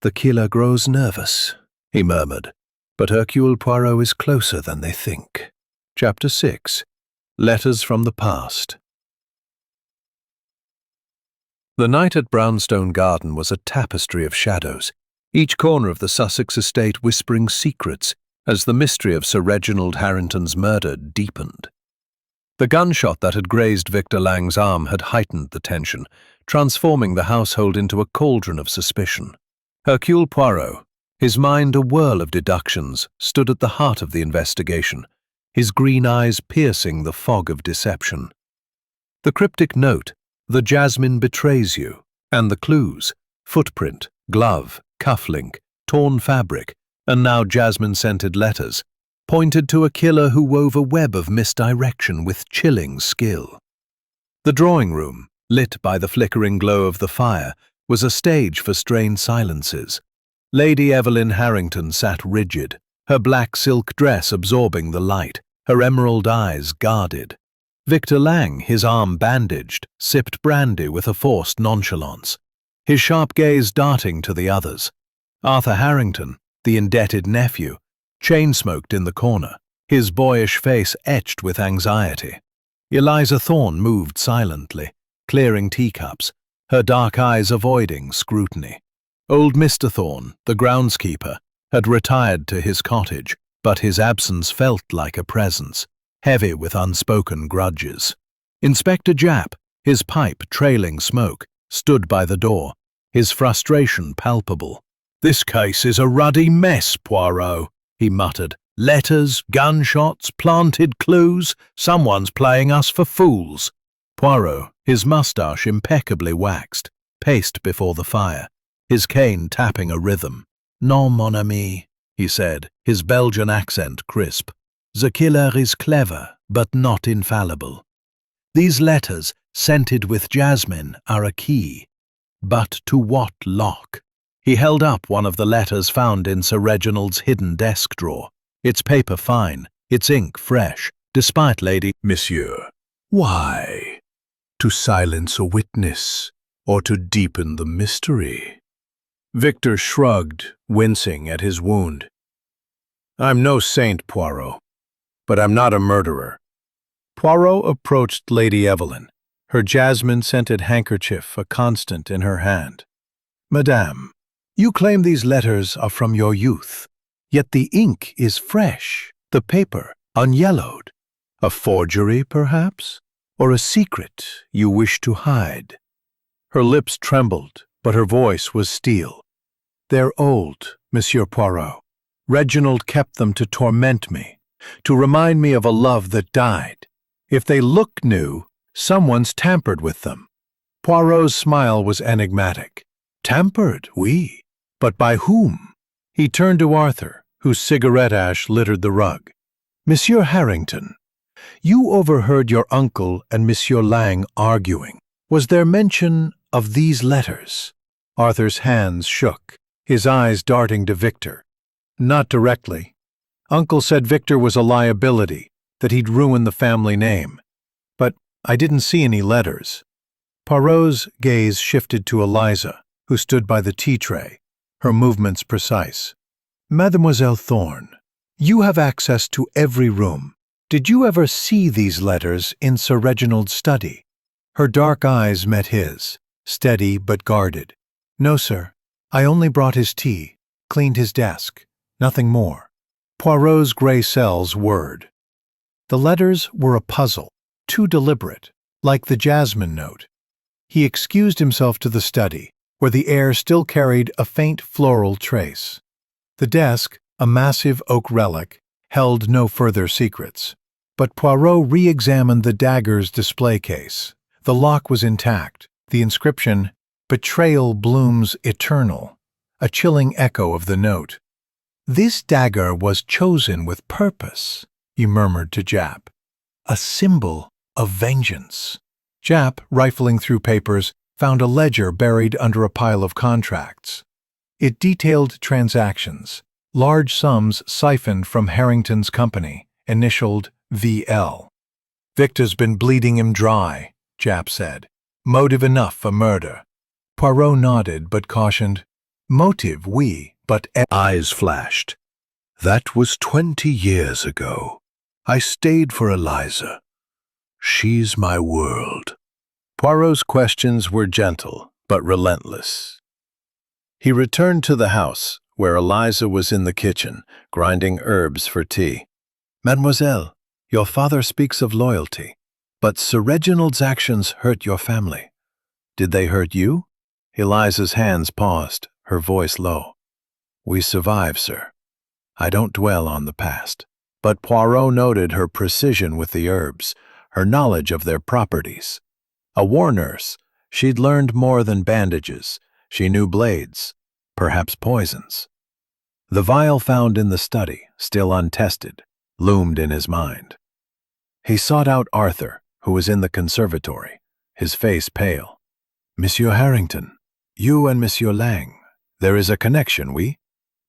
"The killer grows nervous," he murmured, "but Hercule Poirot is closer than they think." Chapter 6. Letters from the Past. The night at Brownstone Garden was a tapestry of shadows, each corner of the Sussex estate whispering secrets as the mystery of Sir Reginald Harrington's murder deepened. The gunshot that had grazed Victor Lang's arm had heightened the tension, transforming the household into a cauldron of suspicion. Hercule Poirot, his mind a whirl of deductions, stood at the heart of the investigation, his green eyes piercing the fog of deception. The cryptic note, "The jasmine betrays you," and the clues, footprint, glove, cufflink, torn fabric, and now jasmine-scented letters, pointed to a killer who wove a web of misdirection with chilling skill. The drawing room, lit by the flickering glow of the fire, was a stage for strained silences. Lady Evelyn Harrington sat rigid, her black silk dress absorbing the light, her emerald eyes guarded. Victor Lang, his arm bandaged, sipped brandy with a forced nonchalance, his sharp gaze darting to the others. Arthur Harrington, the indebted nephew, chain-smoked in the corner, his boyish face etched with anxiety. Eliza Thorne moved silently, clearing teacups, her dark eyes avoiding scrutiny. Old Mr. Thorne, the groundskeeper, had retired to his cottage, but his absence felt like a presence, heavy with unspoken grudges. Inspector Japp, his pipe trailing smoke, stood by the door, his frustration palpable. "This case is a ruddy mess, Poirot," he muttered. "Letters, gunshots, planted clues. Someone's playing us for fools." Poirot, his moustache impeccably waxed, paced before the fire, his cane tapping a rhythm. Non, mon ami, he said, his Belgian accent crisp. The killer is clever, but not infallible. These letters, scented with jasmine, are a key. But to what lock? He held up one of the letters found in Sir Reginald's hidden desk drawer. Its paper fine, its ink fresh, despite Lady... Monsieur, why? To silence a witness, or to deepen the mystery? Victor shrugged, wincing at his wound. I'm no saint, Poirot, but I'm not a murderer. Poirot approached Lady Evelyn, her jasmine-scented handkerchief a constant in her hand. Madame, you claim these letters are from your youth, yet the ink is fresh, the paper unyellowed. A forgery, perhaps? Or a secret you wish to hide? Her lips trembled, but her voice was steel. They're old, Monsieur Poirot. Reginald kept them to torment me, to remind me of a love that died. If they look new, someone's tampered with them. Poirot's smile was enigmatic. Tampered, oui. But by whom? He turned to Arthur, whose cigarette ash littered the rug. Monsieur Harrington, you overheard your uncle and Monsieur Lang arguing. Was there mention of these letters? Arthur's hands shook, his eyes darting to Victor. Not directly. Uncle said Victor was a liability, that he'd ruin the family name. But I didn't see any letters. Poirot's gaze shifted to Eliza, who stood by the tea tray, her movements precise. Mademoiselle Thorne, you have access to every room. Did you ever see these letters in Sir Reginald's study? Her dark eyes met his, steady but guarded. No, sir. I only brought his tea, cleaned his desk. Nothing more. Poirot's gray cells whirred. The letters were a puzzle, too deliberate, like the jasmine note. He excused himself to the study, where the air still carried a faint floral trace. The desk, a massive oak relic, held no further secrets. But Poirot re-examined the dagger's display case. The lock was intact, the inscription, "Betrayal blooms eternal," a chilling echo of the note. This dagger was chosen with purpose, he murmured to Jap. A symbol of vengeance. Jap, rifling through papers, found a ledger buried under a pile of contracts. It detailed transactions, large sums siphoned from Harrington's company, initialed VL. Victor's been bleeding him dry, Jap said. Motive enough for murder. Poirot nodded but cautioned, Motive, oui, but... Eyes flashed. That was 20 years ago. I stayed for Eliza. She's my world. Poirot's questions were gentle, but relentless. He returned to the house, where Eliza was in the kitchen, grinding herbs for tea. Mademoiselle, your father speaks of loyalty, but Sir Reginald's actions hurt your family. Did they hurt you? Eliza's hands paused, her voice low. We survive, sir. I don't dwell on the past. But Poirot noted her precision with the herbs, her knowledge of their properties. A war nurse, she'd learned more than bandages. She knew blades, perhaps poisons. The vial found in the study, still untested, loomed in his mind. He sought out Arthur, who was in the conservatory, his face pale. Monsieur Harrington, you and Monsieur Lang, there is a connection, oui?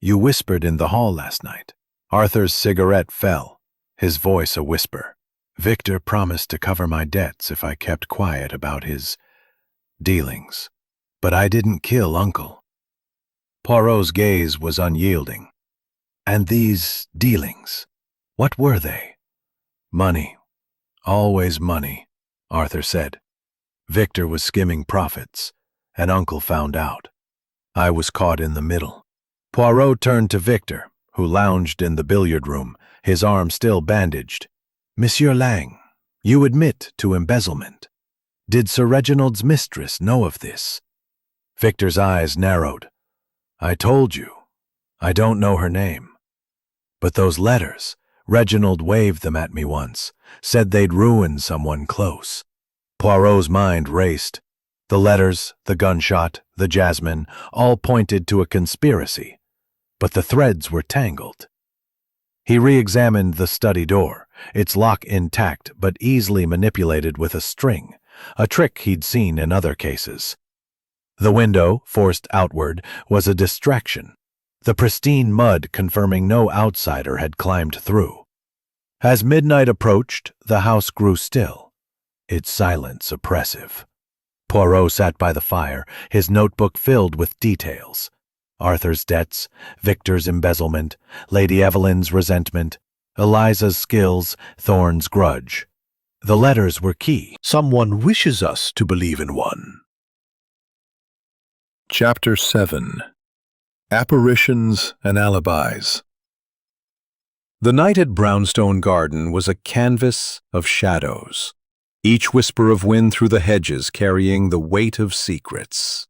You whispered in the hall last night. Arthur's cigarette fell, his voice a whisper. Victor promised to cover my debts if I kept quiet about his dealings. But I didn't kill Uncle. Poirot's gaze was unyielding. And these dealings, what were they? Money. Always money, Arthur said. Victor was skimming profits, and Uncle found out. I was caught in the middle. Poirot turned to Victor, who lounged in the billiard room, his arm still bandaged. Monsieur Lang, you admit to embezzlement. Did Sir Reginald's mistress know of this? Victor's eyes narrowed. I told you, I don't know her name. But those letters, Reginald waved them at me once, said they'd ruin someone close. Poirot's mind raced. The letters, the gunshot, the jasmine, all pointed to a conspiracy. but the threads were tangled. He re-examined the study door, its lock intact but easily manipulated with a string, a trick he'd seen in other cases. The window, forced outward, was a distraction, the pristine mud confirming no outsider had climbed through. As midnight approached, the house grew still, its silence oppressive. Poirot sat by the fire, his notebook filled with details. Arthur's debts, Victor's embezzlement, Lady Evelyn's resentment, Eliza's skills, Thorne's grudge. The letters were key. Someone wishes us to believe in one. Chapter 7. Apparitions and Alibis. The night at Brownstone Garden was a canvas of shadows, each whisper of wind through the hedges carrying the weight of secrets.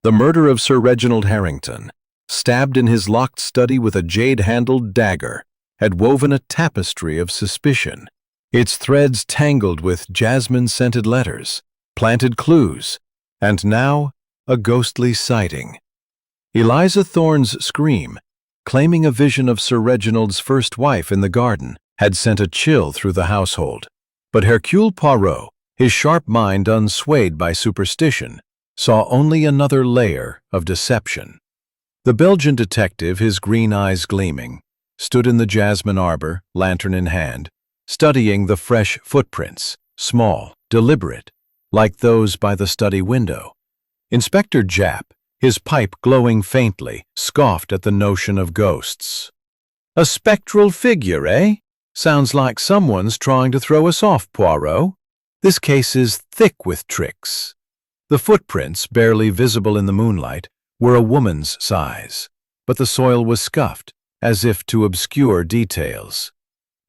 The murder of Sir Reginald Harrington, stabbed in his locked study with a jade-handled dagger, had woven a tapestry of suspicion, its threads tangled with jasmine-scented letters, planted clues, and now a ghostly sighting. Eliza Thorne's scream, claiming a vision of Sir Reginald's first wife in the garden, had sent a chill through the household. But Hercule Poirot, his sharp mind unswayed by superstition, saw only another layer of deception. The Belgian detective, his green eyes gleaming, stood in the jasmine arbor, lantern in hand, studying the fresh footprints, small, deliberate, like those by the study window. Inspector Japp, his pipe glowing faintly, scoffed at the notion of ghosts. "A spectral figure, eh? Sounds like someone's trying to throw us off, Poirot. This case is thick with tricks." The footprints, barely visible in the moonlight, were a woman's size, but the soil was scuffed, as if to obscure details.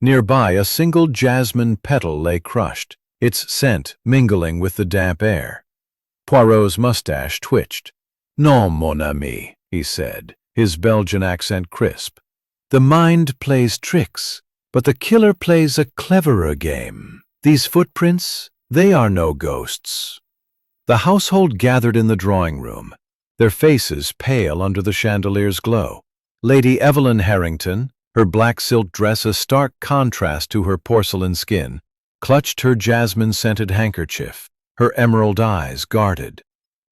Nearby, a single jasmine petal lay crushed, its scent mingling with the damp air. Poirot's mustache twitched. "Non, mon ami," he said, his Belgian accent crisp. "The mind plays tricks, but the killer plays a cleverer game. These footprints, they are no ghosts." The household gathered in the drawing room, their faces pale under the chandelier's glow. Lady Evelyn Harrington, her black silk dress a stark contrast to her porcelain skin, clutched her jasmine-scented handkerchief, her emerald eyes guarded.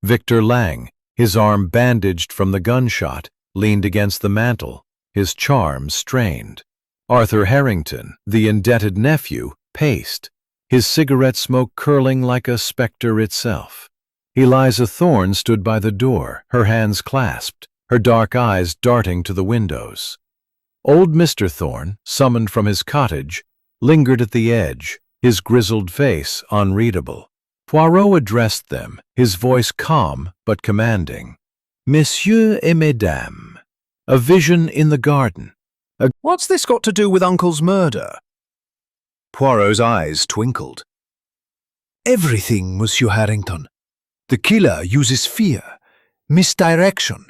Victor Lang, his arm bandaged from the gunshot, leaned against the mantel, his charm strained. Arthur Harrington, the indebted nephew, paced, his cigarette smoke curling like a spectre itself. Eliza Thorne stood by the door, her hands clasped, her dark eyes darting to the windows. Old Mr. Thorne, summoned from his cottage, lingered at the edge, his grizzled face unreadable. Poirot addressed them, his voice calm but commanding. "Messieurs et mesdames, a vision in the garden." What's this got to do with Uncle's murder? Poirot's eyes twinkled. "Everything, Monsieur Harrington. The killer uses fear, misdirection.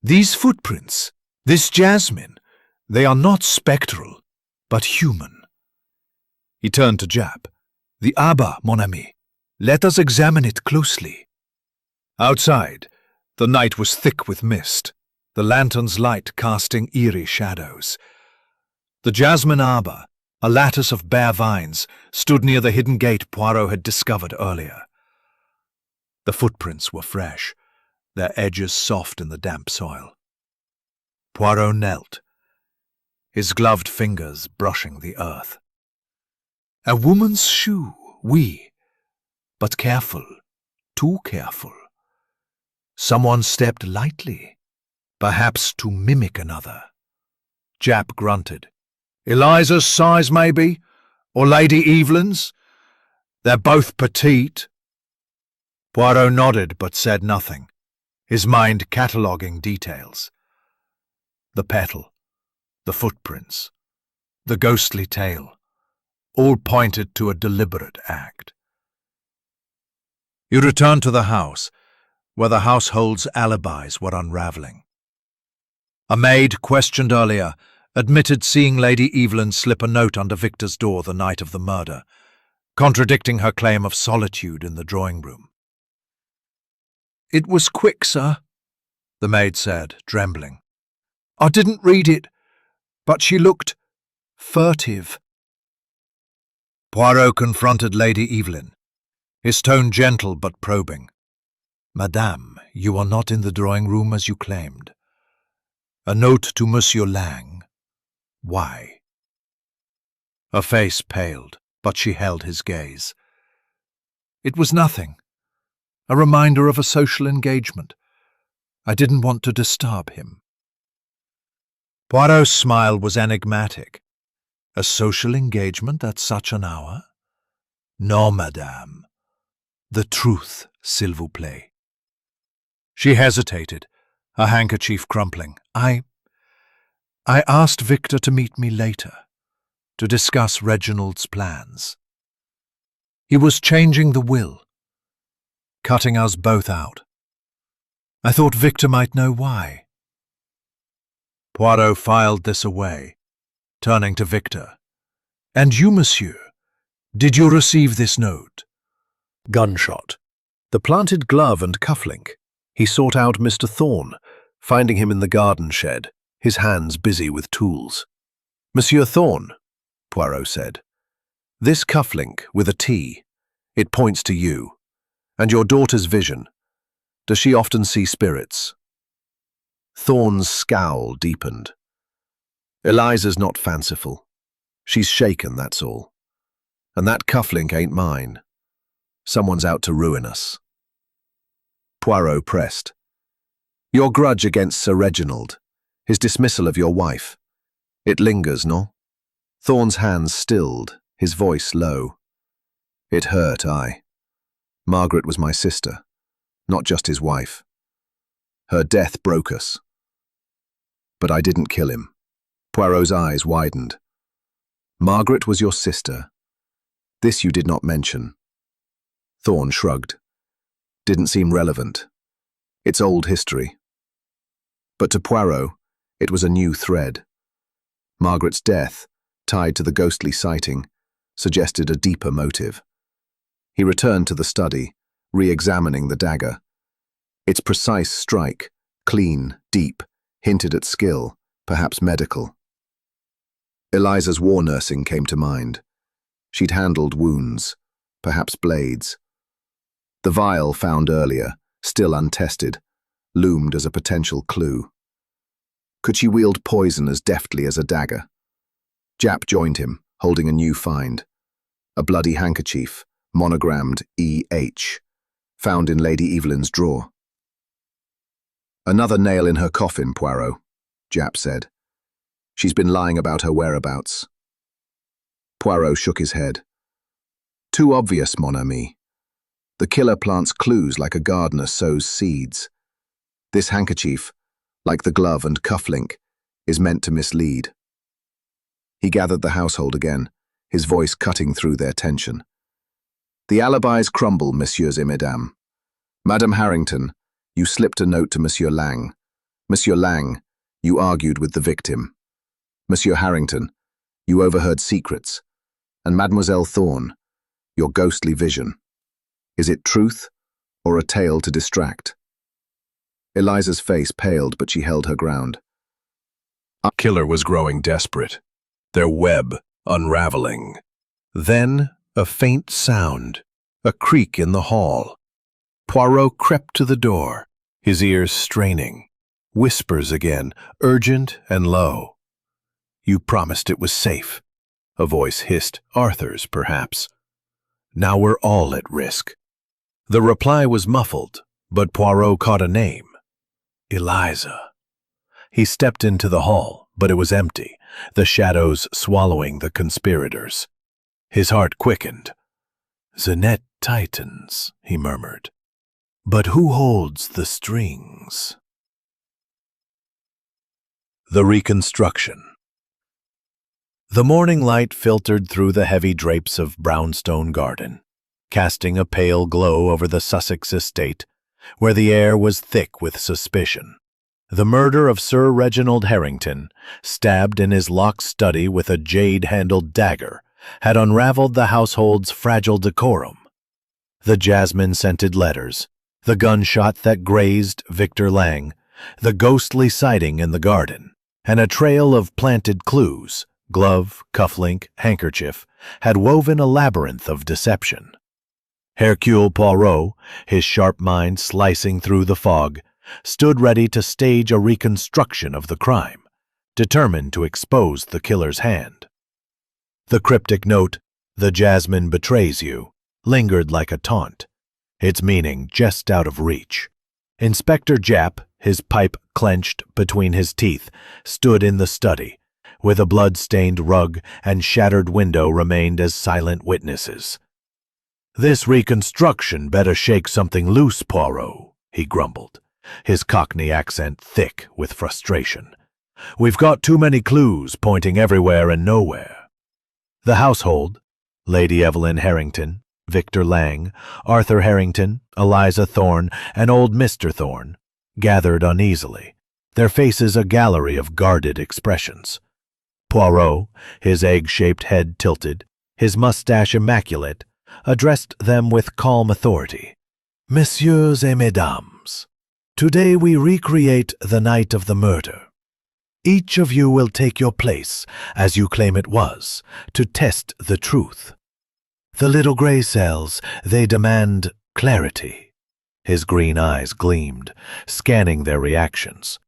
These footprints, this jasmine, they are not spectral, but human." He turned to Japp. "The arbor, mon ami. Let us examine it closely." Outside, the night was thick with mist, the lantern's light casting eerie shadows. The jasmine arbor, a lattice of bare vines, stood near the hidden gate Poirot had discovered earlier. The footprints were fresh, their edges soft in the damp soil. Poirot knelt, his gloved fingers brushing the earth. A woman's shoe, oui, but careful, too careful. Someone stepped lightly, perhaps to mimic another. Japp grunted. "Eliza's size, maybe? Or Lady Evelyn's? They're both petite." Poirot nodded but said nothing, his mind cataloguing details. The petal, the footprints, the ghostly tale, all pointed to a deliberate act. He returned to the house, where the household's alibis were unraveling. A maid, questioned earlier, admitted seeing Lady Evelyn slip a note under Victor's door the night of the murder, contradicting her claim of solitude in the drawing room. "It was quick, sir," the maid said, trembling. I didn't read it, but she looked furtive. Poirot confronted Lady Evelyn, his tone gentle but probing. Madame, you are not in the drawing-room as you claimed. A note to Monsieur Lang. Why? Her face paled, but she held his gaze. It was nothing. A reminder of a social engagement. I didn't want to disturb him. Poirot's smile was enigmatic. A social engagement at such an hour? No, madame. The truth, s'il vous plaît. She hesitated, her handkerchief crumpling. I asked Victor to meet me later, to discuss Reginald's plans. He was changing the will, cutting us both out. I thought Victor might know why. Poirot filed this away, turning to Victor. And you, monsieur, did you receive this note? Gunshot. The planted glove and cufflink. He sought out Mr. Thorne, finding him in the garden shed, his hands busy with tools. Monsieur Thorne, Poirot said, this cufflink with a T, it points to you. And your daughter's vision. Does she often see spirits? Thorne's scowl deepened. Eliza's not fanciful. She's shaken, that's all. And that cufflink ain't mine. Someone's out to ruin us. Poirot pressed. Your grudge against Sir Reginald, his dismissal of your wife. It lingers, no? Thorne's hands stilled, his voice low. It hurt, aye. Margaret was my sister, not just his wife. Her death broke us. But I didn't kill him. Poirot's eyes widened. Margaret was your sister. This you did not mention. Thorne shrugged. Didn't seem relevant. It's old history. But to Poirot, it was a new thread. Margaret's death, tied to the ghostly sighting, suggested a deeper motive. He returned to the study, re-examining the dagger. Its precise strike, clean, deep, hinted at skill, perhaps medical. Eliza's war nursing came to mind. She'd handled wounds, perhaps blades. The vial found earlier, still untested, loomed as a potential clue. Could she wield poison as deftly as a dagger? Japp joined him, holding a new find. A bloody handkerchief, monogrammed E.H., found in Lady Evelyn's drawer. Another nail in her coffin, Poirot, Japp said. She's been lying about her whereabouts. Poirot shook his head. Too obvious, mon ami. The killer plants clues like a gardener sows seeds. This handkerchief, like the glove and cufflink, is meant to mislead. He gathered the household again, his voice cutting through their tension. The alibis crumble, messieurs et mesdames. Madame Harrington, you slipped a note to Monsieur Lang. Monsieur Lang, you argued with the victim. Monsieur Harrington, you overheard secrets. And Mademoiselle Thorne, your ghostly vision. Is it truth or a tale to distract? Eliza's face paled, but she held her ground. Our killer was growing desperate, their web unraveling. Then a faint sound, a creak in the hall. Poirot crept to the door, his ears straining. Whispers again, urgent and low. You promised it was safe. A voice hissed, Arthur's, perhaps. Now we're all at risk. The reply was muffled, but Poirot caught a name. Eliza. He stepped into the hall, but it was empty, the shadows swallowing the conspirators. His heart quickened. Zenet tightens, he murmured. But who holds the strings? The reconstruction. The morning light filtered through the heavy drapes of Brownstone garden, casting a pale glow over the Sussex estate, where the air was thick with suspicion. The murder of Sir Reginald Harrington, stabbed in his locked study with a jade-handled dagger, had unraveled the household's fragile decorum. The jasmine-scented letters, the gunshot that grazed Victor Lang, the ghostly sighting in the garden, and a trail of planted clues, glove, cufflink, handkerchief, had woven a labyrinth of deception. Hercule Poirot, his sharp mind slicing through the fog, stood ready to stage a reconstruction of the crime, determined to expose the killer's hand. The cryptic note, "The jasmine betrays you," lingered like a taunt, its meaning just out of reach. Inspector Japp, his pipe clenched between his teeth, stood in the study, with a blood-stained rug and shattered window remained as silent witnesses. "This reconstruction better shake something loose, Poirot," he grumbled, his Cockney accent thick with frustration. "We've got too many clues pointing everywhere and nowhere." The household, Lady Evelyn Harrington, Victor Lang, Arthur Harrington, Eliza Thorne, and old Mr. Thorne, gathered uneasily, their faces a gallery of guarded expressions. Poirot, his egg-shaped head tilted, his mustache immaculate, addressed them with calm authority. "Messieurs et mesdames, today we recreate the night of the murder. Each of you will take your place, as you claim it was, to test the truth. The little gray cells, they demand clarity." His green eyes gleamed, scanning their reactions.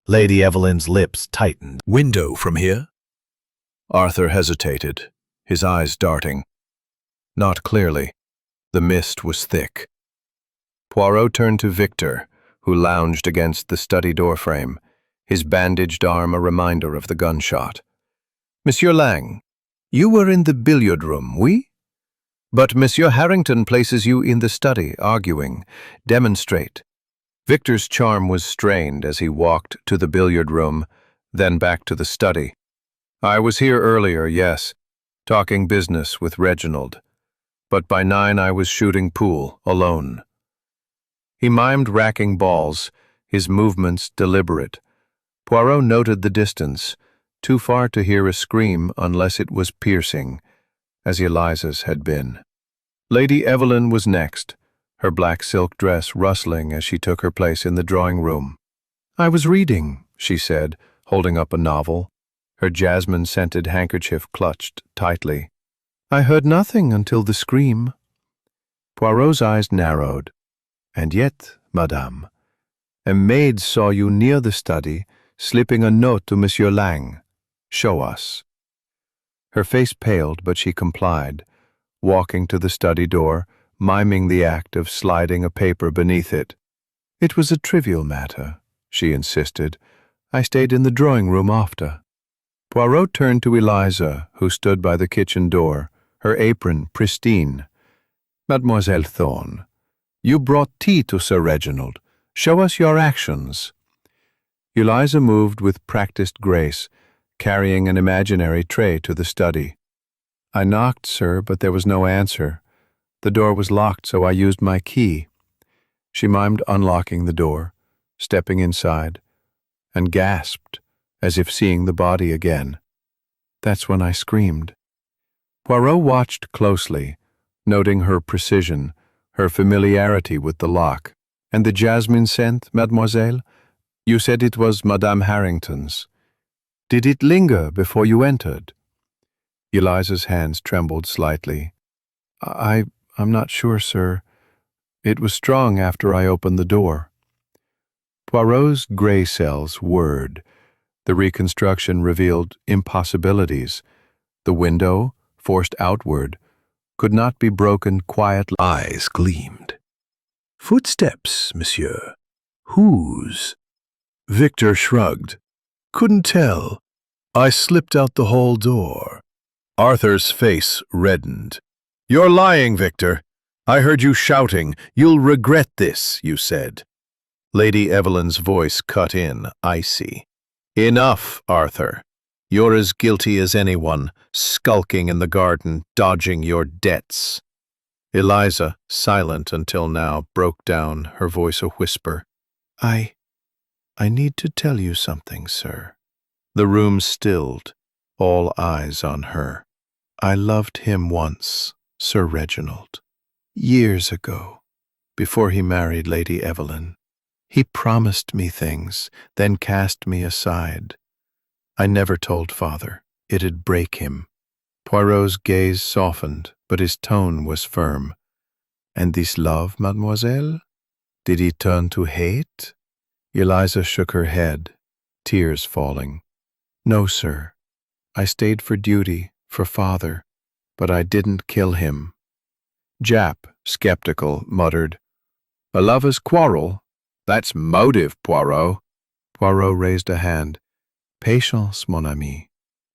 Lady Evelyn's lips tightened. "Window from here?" Arthur hesitated, his eyes darting. Not clearly. The mist was thick. Poirot turned to Victor, who lounged against the study doorframe, his bandaged arm a reminder of the gunshot. "Monsieur Lang, you were in the billiard room, oui? But Monsieur Harrington places you in the study, arguing. Demonstrate." Victor's charm was strained as he walked to the billiard room, then back to the study. "I was here earlier, yes, talking business with Reginald. But by 9 I was shooting pool, alone." He mimed racking balls, his movements deliberate. Poirot noted the distance, too far to hear a scream unless it was piercing, as Eliza's had been. Lady Evelyn was next, her black silk dress rustling as she took her place in the drawing room. "I was reading," she said, holding up a novel, her jasmine-scented handkerchief clutched tightly. "I heard nothing until the scream." Poirot's eyes narrowed. "And yet, madame, a maid saw you near the study, slipping a note to Monsieur Lang. Show us." Her face paled, but she complied, walking to the study door, miming the act of sliding a paper beneath it. "It was a trivial matter," she insisted. "I stayed in the drawing room after." Poirot turned to Eliza, who stood by the kitchen door, her apron pristine. "Mademoiselle Thorne, you brought tea to Sir Reginald. Show us your actions." Eliza moved with practiced grace, carrying an imaginary tray to the study. "I knocked, sir, but there was no answer. The door was locked, so I used my key." She mimed unlocking the door, stepping inside, and gasped, as if seeing the body again. "That's when I screamed." Poirot watched closely, noting her precision, her familiarity with the lock. "And the jasmine scent, mademoiselle? You said it was Madame Harrington's. Did it linger before you entered?" Eliza's hands trembled slightly. I'm not sure, sir. It was strong after I opened the door." Poirot's gray cells whirred. The reconstruction revealed impossibilities. The window, forced outward, could not be broken quietly. Eyes gleamed. "Footsteps, monsieur. Whose?" Victor shrugged. "Couldn't tell. I slipped out the hall door." Arthur's face reddened. "You're lying, Victor. I heard you shouting. You'll regret this, you said." Lady Evelyn's voice cut in, icy. "Enough, Arthur. You're as guilty as anyone, skulking in the garden, dodging your debts." Eliza, silent until now, broke down, her voice a whisper. I need to tell you something, sir." The room stilled, all eyes on her. "I loved him once, Sir Reginald. Years ago, before he married Lady Evelyn. He promised me things, then cast me aside. I never told father. It'd break him. Poirot's gaze softened, but his tone was firm. And this love, mademoiselle? Did he turn to hate? Eliza shook her head, tears falling. No, sir. I stayed for duty, for father, but I didn't kill him. Jap, skeptical, muttered, A lover's quarrel? That's motive, Poirot. Poirot raised a hand. Patience, mon ami.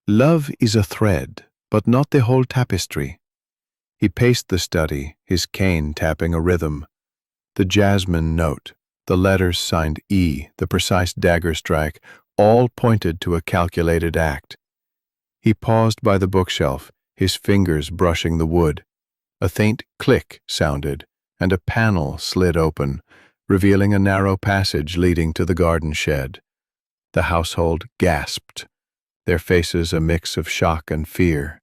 Love is a thread, but not the whole tapestry. He paced the study, his cane tapping a rhythm. The jasmine note, the letters signed E, the precise dagger strike, all pointed to a calculated act. He paused by the bookshelf, his fingers brushing the wood. A faint click sounded, and a panel slid open, revealing a narrow passage leading to the garden shed. The household gasped, their faces a mix of shock and fear.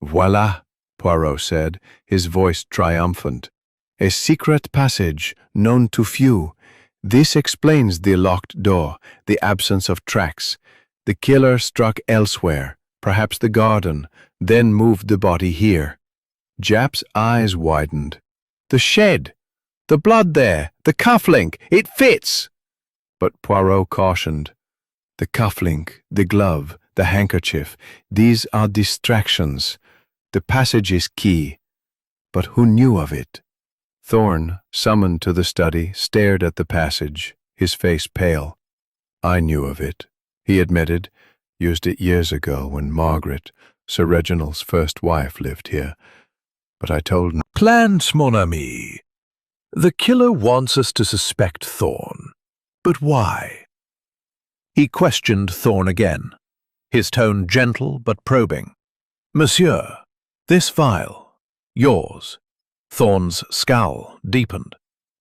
Voilà, Poirot said, his voice triumphant. A secret passage, known to few. This explains the locked door, the absence of tracks. The killer struck elsewhere, perhaps the garden, then moved the body here. Jap's eyes widened. The shed! The blood there! The cufflink! It fits! But Poirot cautioned. The cufflink, the glove, the handkerchief, these are distractions. The passage is key. But who knew of it? Thorne, summoned to the study, stared at the passage, his face pale. I knew of it, he admitted. Used it years ago when Margaret, Sir Reginald's first wife, lived here. But I told no. Plans, mon ami. The killer wants us to suspect Thorne. But why? He questioned Thorne again, his tone gentle but probing. Monsieur, this vial, yours. Thorne's scowl deepened.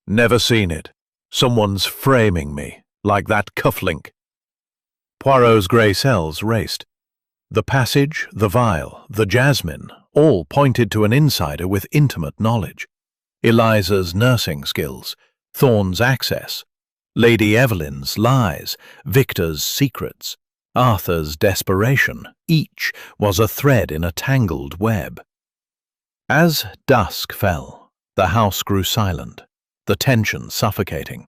Never seen it. Someone's framing me, like that cufflink. Poirot's grey cells raced. The passage, the vial, the jasmine, all pointed to an insider with intimate knowledge. Eliza's nursing skills, Thorne's access, Lady Evelyn's lies, Victor's secrets, Arthur's desperation, each was a thread in a tangled web. As dusk fell, the house grew silent, the tension suffocating.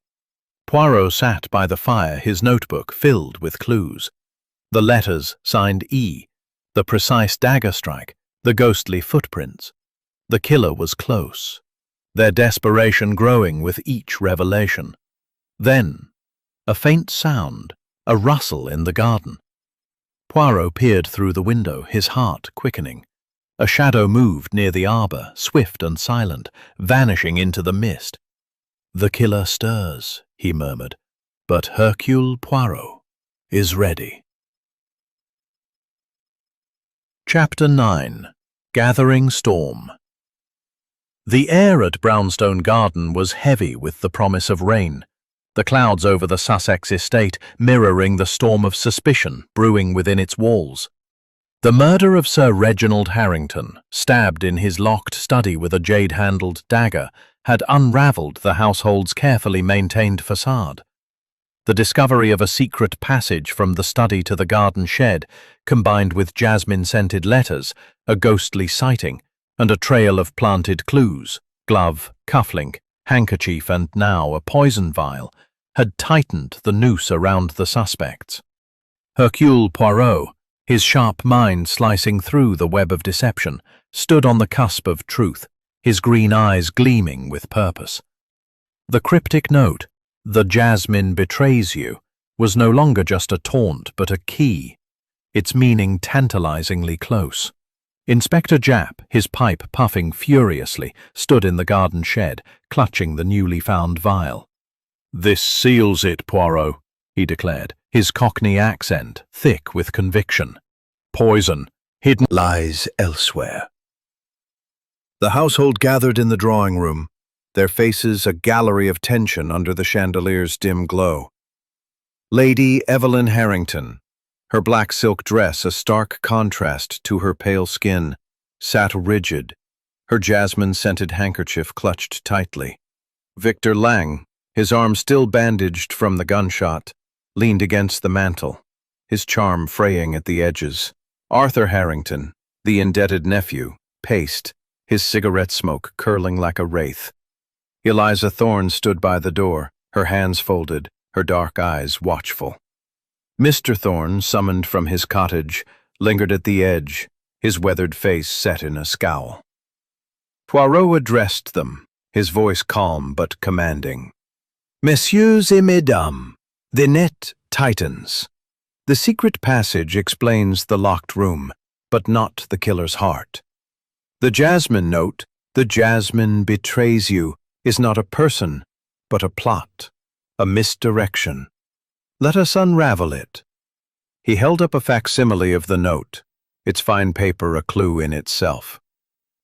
Poirot sat by the fire, his notebook filled with clues. The letters signed E, the precise dagger strike, the ghostly footprints. The killer was close, their desperation growing with each revelation. Then, a faint sound, a rustle in the garden. Poirot peered through the window, his heart quickening. A shadow moved near the arbor, swift and silent, vanishing into the mist. The killer stirs, he murmured, but Hercule Poirot is ready. Chapter 9. Gathering Storm. The air at Brownstone Garden was heavy with the promise of rain, the clouds over the Sussex estate mirroring the storm of suspicion brewing within its walls. The murder of Sir Reginald Harrington, stabbed in his locked study with a jade-handled dagger, had unravelled the household's carefully maintained facade. The discovery of a secret passage from the study to the garden shed, combined with jasmine-scented letters, a ghostly sighting, and a trail of planted clues, glove, cufflink, handkerchief, and now a poison vial, had tightened the noose around the suspects. Hercule Poirot, his sharp mind slicing through the web of deception, stood on the cusp of truth, his green eyes gleaming with purpose. The cryptic note, "The jasmine betrays you," was no longer just a taunt but a key, its meaning tantalizingly close. Inspector Japp, his pipe puffing furiously, stood in the garden shed, clutching the newly found vial. "This seals it, Poirot," he declared, his Cockney accent thick with conviction. "Poison, hidden Lies elsewhere. The household gathered in the drawing room, their faces a gallery of tension under the chandelier's dim glow. Lady Evelyn Harrington, her black silk dress a stark contrast to her pale skin, sat rigid, her jasmine-scented handkerchief clutched tightly. Victor Lang, his arm still bandaged from the gunshot, leaned against the mantel, his charm fraying at the edges. Arthur Harrington, the indebted nephew, paced, his cigarette smoke curling like a wraith. Eliza Thorne stood by the door, her hands folded, her dark eyes watchful. Mr. Thorne, summoned from his cottage, lingered at the edge, his weathered face set in a scowl. Poirot addressed them, his voice calm but commanding. Messieurs et mesdames, the net tightens. The secret passage explains the locked room, but not the killer's heart. The jasmine note, the jasmine betrays you, is not a person, but a plot, a misdirection. Let us unravel it. He held up a facsimile of the note, its fine paper a clue in itself.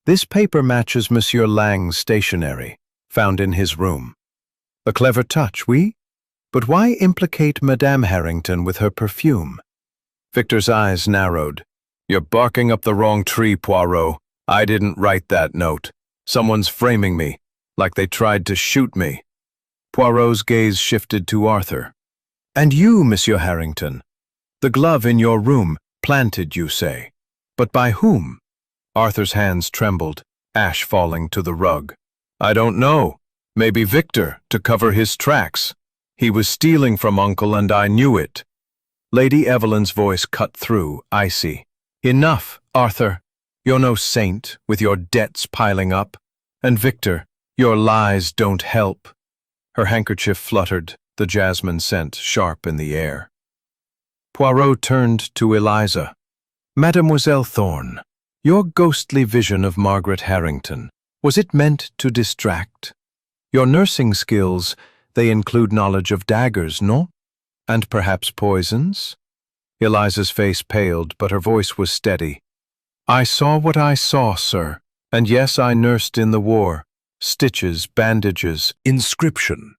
This paper matches Monsieur Lang's stationery, found in his room. A clever touch, oui? But why implicate Madame Harrington with her perfume? Victor's eyes narrowed. You're barking up the wrong tree, Poirot. I didn't write that note. Someone's framing me, like they tried to shoot me. Poirot's gaze shifted to Arthur. And you, Monsieur Harrington? The glove in your room, planted, you say. But by whom? Arthur's hands trembled, ash falling to the rug. I don't know. Maybe Victor, to cover his tracks. He was stealing from Uncle and I knew it. Lady Evelyn's voice cut through, icy. Enough, Arthur. You're no saint, with your debts piling up. And Victor, your lies don't help. Her handkerchief fluttered, the jasmine scent sharp in the air. Poirot turned to Eliza. Mademoiselle Thorne, your ghostly vision of Margaret Harrington, was it meant to distract? Your nursing skills, they include knowledge of daggers, no? And perhaps poisons? Eliza's face paled, but her voice was steady. I saw what I saw, sir, and yes, I nursed in the war. Stitches, bandages. Inscription.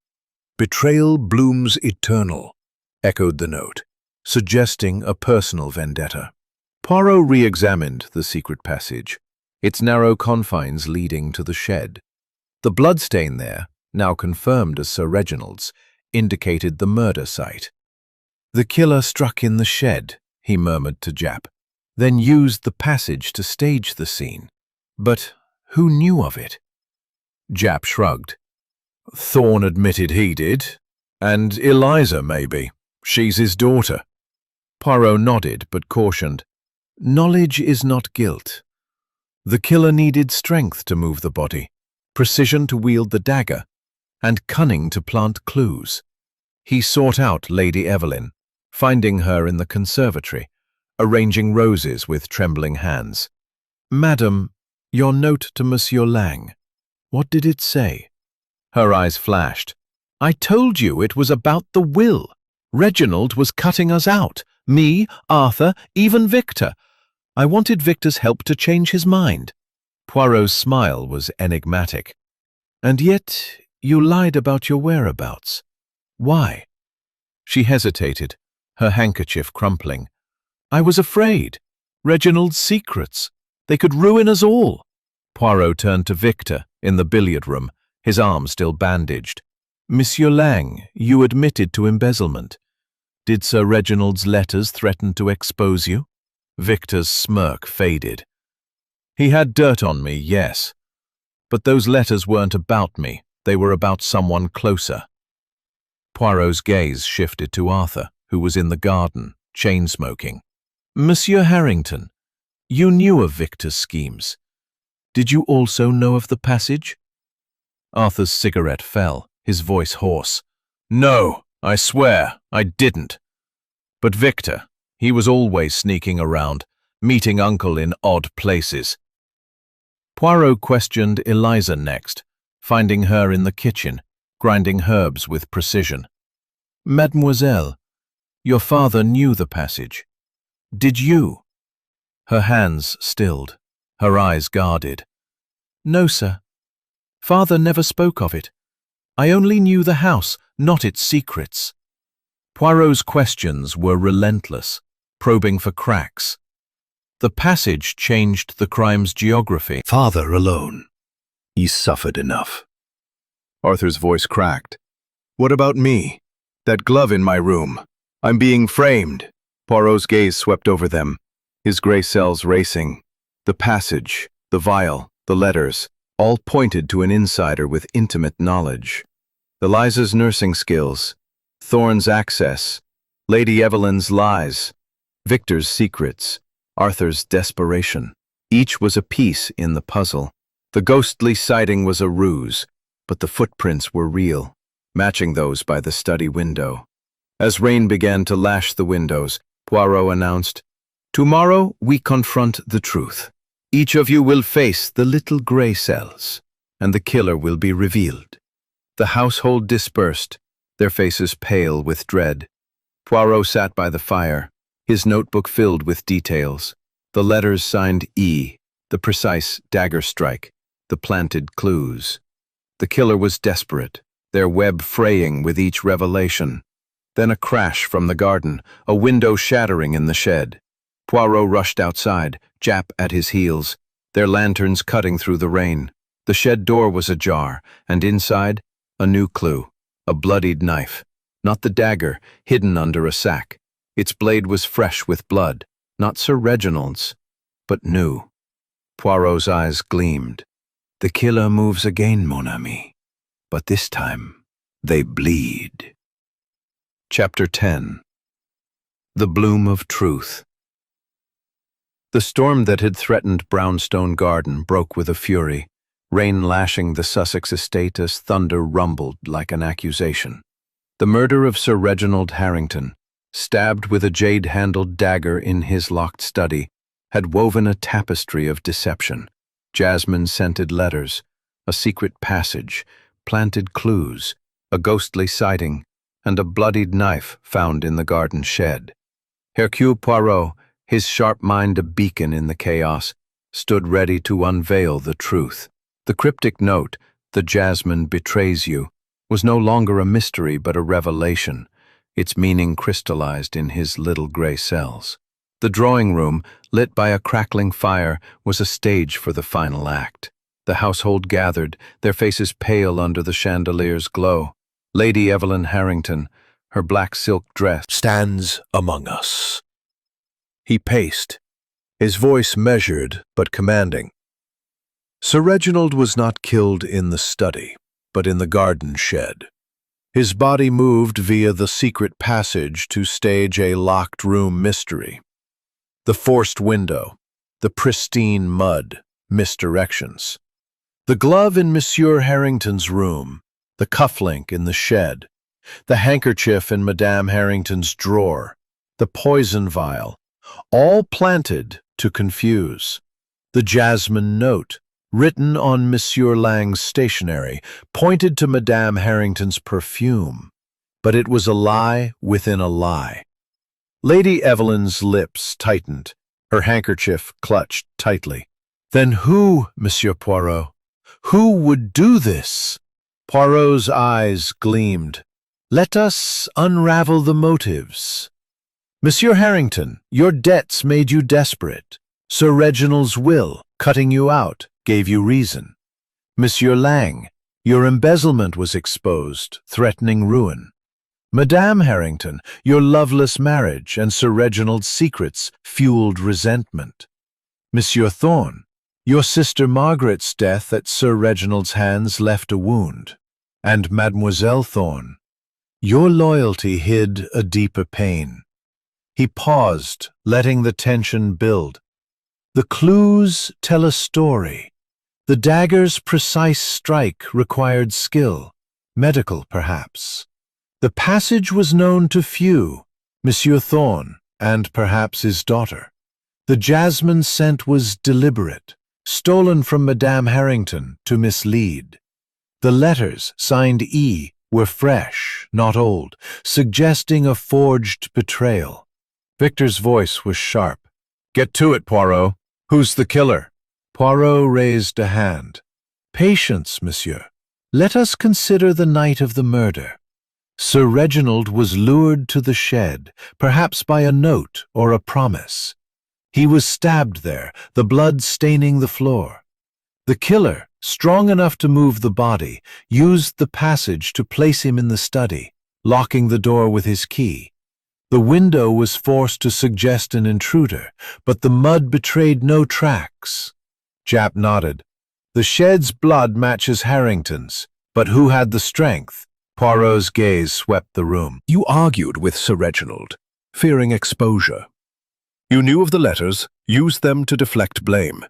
Betrayal blooms eternal, echoed the note, suggesting a personal vendetta. Poirot re-examined the secret passage, its narrow confines leading to the shed. The bloodstain there, now confirmed as Sir Reginald's, indicated the murder site. The killer struck in the shed, he murmured to Jap, then used the passage to stage the scene. But who knew of it? Jap shrugged. Thorne admitted he did. And Eliza, maybe. She's his daughter. Poirot nodded but cautioned. Knowledge is not guilt. The killer needed strength to move the body, precision to wield the dagger, and cunning to plant clues. He sought out Lady Evelyn, finding her in the conservatory, arranging roses with trembling hands. Madam, your note to Monsieur Lang. What did it say? Her eyes flashed. I told you it was about the will. Reginald was cutting us out. Me, Arthur, even Victor. I wanted Victor's help to change his mind. Poirot's smile was enigmatic. And yet you lied about your whereabouts. Why? She hesitated, her handkerchief crumpling. I was afraid. Reginald's secrets. They could ruin us all. Poirot turned to Victor in the billiard room, his arm still bandaged. Monsieur Lang, you admitted to embezzlement. Did Sir Reginald's letters threaten to expose you? Victor's smirk faded. He had dirt on me, yes. But those letters weren't about me. They were about someone closer. Poirot's gaze shifted to Arthur, who was in the garden, chain-smoking. Monsieur Harrington, you knew of Victor's schemes. Did you also know of the passage? Arthur's cigarette fell, his voice hoarse. No, I swear, I didn't. But Victor, he was always sneaking around, meeting Uncle in odd places. Poirot questioned Eliza next, finding her in the kitchen, grinding herbs with precision. Mademoiselle, your father knew the passage. Did you? Her hands stilled, her eyes guarded. No, sir. Father never spoke of it. I only knew the house, not its secrets. Poirot's questions were relentless, probing for cracks. The passage changed the crime's geography. Father alone. He suffered enough. Arthur's voice cracked. What about me? That glove in my room. I'm being framed. Poirot's gaze swept over them, his gray cells racing. The passage, the vial, the letters, all pointed to an insider with intimate knowledge. Eliza's nursing skills, Thorne's access, Lady Evelyn's lies, Victor's secrets, Arthur's desperation. Each was a piece in the puzzle. The ghostly sighting was a ruse, but the footprints were real, matching those by the study window. As rain began to lash the windows, Poirot announced, "Tomorrow we confront the truth. Each of you will face the little gray cells, and the killer will be revealed." The household dispersed, their faces pale with dread. Poirot sat by the fire, his notebook filled with details. The letters signed E, the precise dagger strike, the planted clues. The killer was desperate, their web fraying with each revelation. Then a crash from the garden, a window shattering in the shed. Poirot rushed outside, Jap at his heels, their lanterns cutting through the rain. The shed door was ajar, and inside, a new clue, a bloodied knife. Not the dagger, hidden under a sack. Its blade was fresh with blood, not Sir Reginald's, but new. Poirot's eyes gleamed. The killer moves again, mon ami, but this time they bleed. Chapter 10. The Bloom of Truth. The storm that had threatened Brownstone Garden broke with a fury, rain lashing the Sussex estate as thunder rumbled like an accusation. The murder of Sir Reginald Harrington, stabbed with a jade-handled dagger in his locked study, had woven a tapestry of deception. Jasmine-scented letters, a secret passage, planted clues, a ghostly sighting, and a bloodied knife found in the garden shed. Hercule Poirot, his sharp mind a beacon in the chaos, stood ready to unveil the truth. The cryptic note, "The jasmine betrays you," was no longer a mystery but a revelation, its meaning crystallized in his little gray cells. The drawing room, lit by a crackling fire, was a stage for the final act. The household gathered, their faces pale under the chandelier's glow. Lady Evelyn Harrington, her black silk dress, stands among us. He paced, his voice measured but commanding. Sir Reginald was not killed in the study, but in the garden shed. His body moved via the secret passage to stage a locked room mystery. The forced window, the pristine mud, misdirections. The glove in Monsieur Harrington's room, the cufflink in the shed, the handkerchief in Madame Harrington's drawer, the poison vial, all planted to confuse. The jasmine note, written on Monsieur Lang's stationery, pointed to Madame Harrington's perfume, but it was a lie within a lie. Lady Evelyn's lips tightened, her handkerchief clutched tightly. "Then who, Monsieur Poirot? Who would do this?" Poirot's eyes gleamed. "Let us unravel the motives. Monsieur Harrington, your debts made you desperate. Sir Reginald's will, cutting you out, gave you reason. Monsieur Lang, your embezzlement was exposed, threatening ruin. Madame Harrington, your loveless marriage and Sir Reginald's secrets fueled resentment. Monsieur Thorne, your sister Margaret's death at Sir Reginald's hands left a wound. And Mademoiselle Thorne, your loyalty hid a deeper pain." He paused, letting the tension build. "The clues tell a story. The dagger's precise strike required skill, medical perhaps. The passage was known to few, Monsieur Thorne, and perhaps his daughter. The jasmine scent was deliberate, stolen from Madame Harrington to mislead. The letters, signed E, were fresh, not old, suggesting a forged betrayal." Victor's voice was sharp. "Get to it, Poirot. Who's the killer?" Poirot raised a hand. "Patience, monsieur. Let us consider the night of the murder. Sir Reginald was lured to the shed, perhaps by a note or a promise. He was stabbed there, the blood staining the floor. The killer, strong enough to move the body, used the passage to place him in the study, locking the door with his key. The window was forced to suggest an intruder, but the mud betrayed no tracks. Japp nodded. The shed's blood matches Harrington's, but who had the strength? Poirot's gaze swept the room. You argued with Sir Reginald, fearing exposure. You knew of the letters, used them to deflect blame.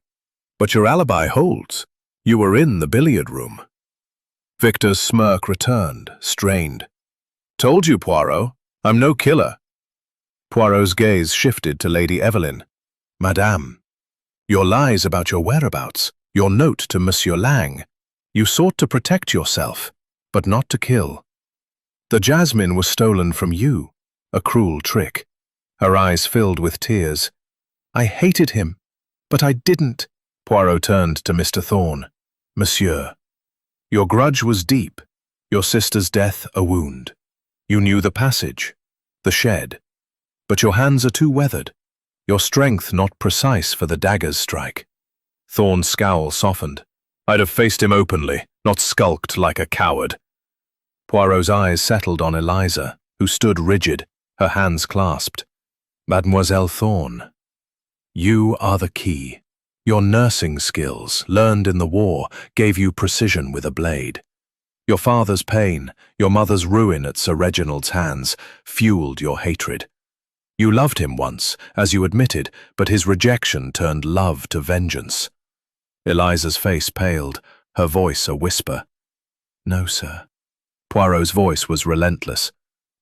But your alibi holds. You were in the billiard room. Victor's smirk returned, strained. Told you, Poirot, I'm no killer. Poirot's gaze shifted to Lady Evelyn. Madame, your lies about your whereabouts, your note to Monsieur Lang. You sought to protect yourself, but not to kill. The jasmine was stolen from you, a cruel trick. Her eyes filled with tears. I hated him, but I didn't. Poirot turned to Mr. Thorne. Monsieur, your grudge was deep, your sister's death a wound. You knew the passage, the shed, but your hands are too weathered, your strength not precise for the dagger's strike. Thorne's scowl softened. I'd have faced him openly, not skulked like a coward. Poirot's eyes settled on Eliza, who stood rigid, her hands clasped. Mademoiselle Thorne, you are the key. Your nursing skills, learned in the war, gave you precision with a blade. Your father's pain, your mother's ruin at Sir Reginald's hands, fueled your hatred. You loved him once, as you admitted, but his rejection turned love to vengeance. Eliza's face paled, her voice a whisper. No, sir. Poirot's voice was relentless.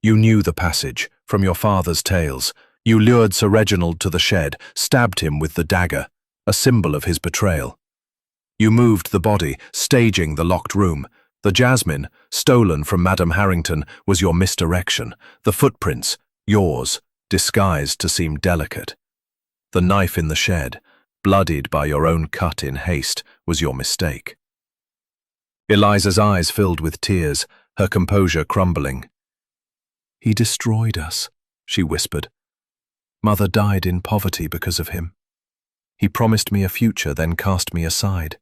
You knew the passage, from your father's tales. You lured Sir Reginald to the shed, stabbed him with the dagger, a symbol of his betrayal. You moved the body, staging the locked room. The jasmine, stolen from Madame Harrington, was your misdirection. The footprints, yours, disguised to seem delicate. The knife in the shed, bloodied by your own cut in haste, was your mistake. Eliza's eyes filled with tears, her composure crumbling. He destroyed us, she whispered. Mother died in poverty because of him. He promised me a future, then cast me aside.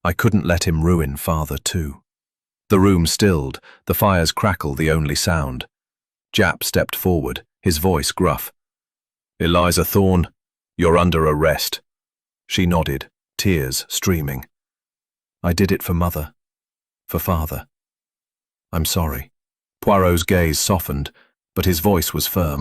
I couldn't let him ruin father too. The room stilled, the fire's crackle the only sound. Japp stepped forward, his voice gruff. Eliza Thorne, you're under arrest. She nodded, tears streaming. I did it for mother, for father. I'm sorry. Poirot's gaze softened, but his voice was firm.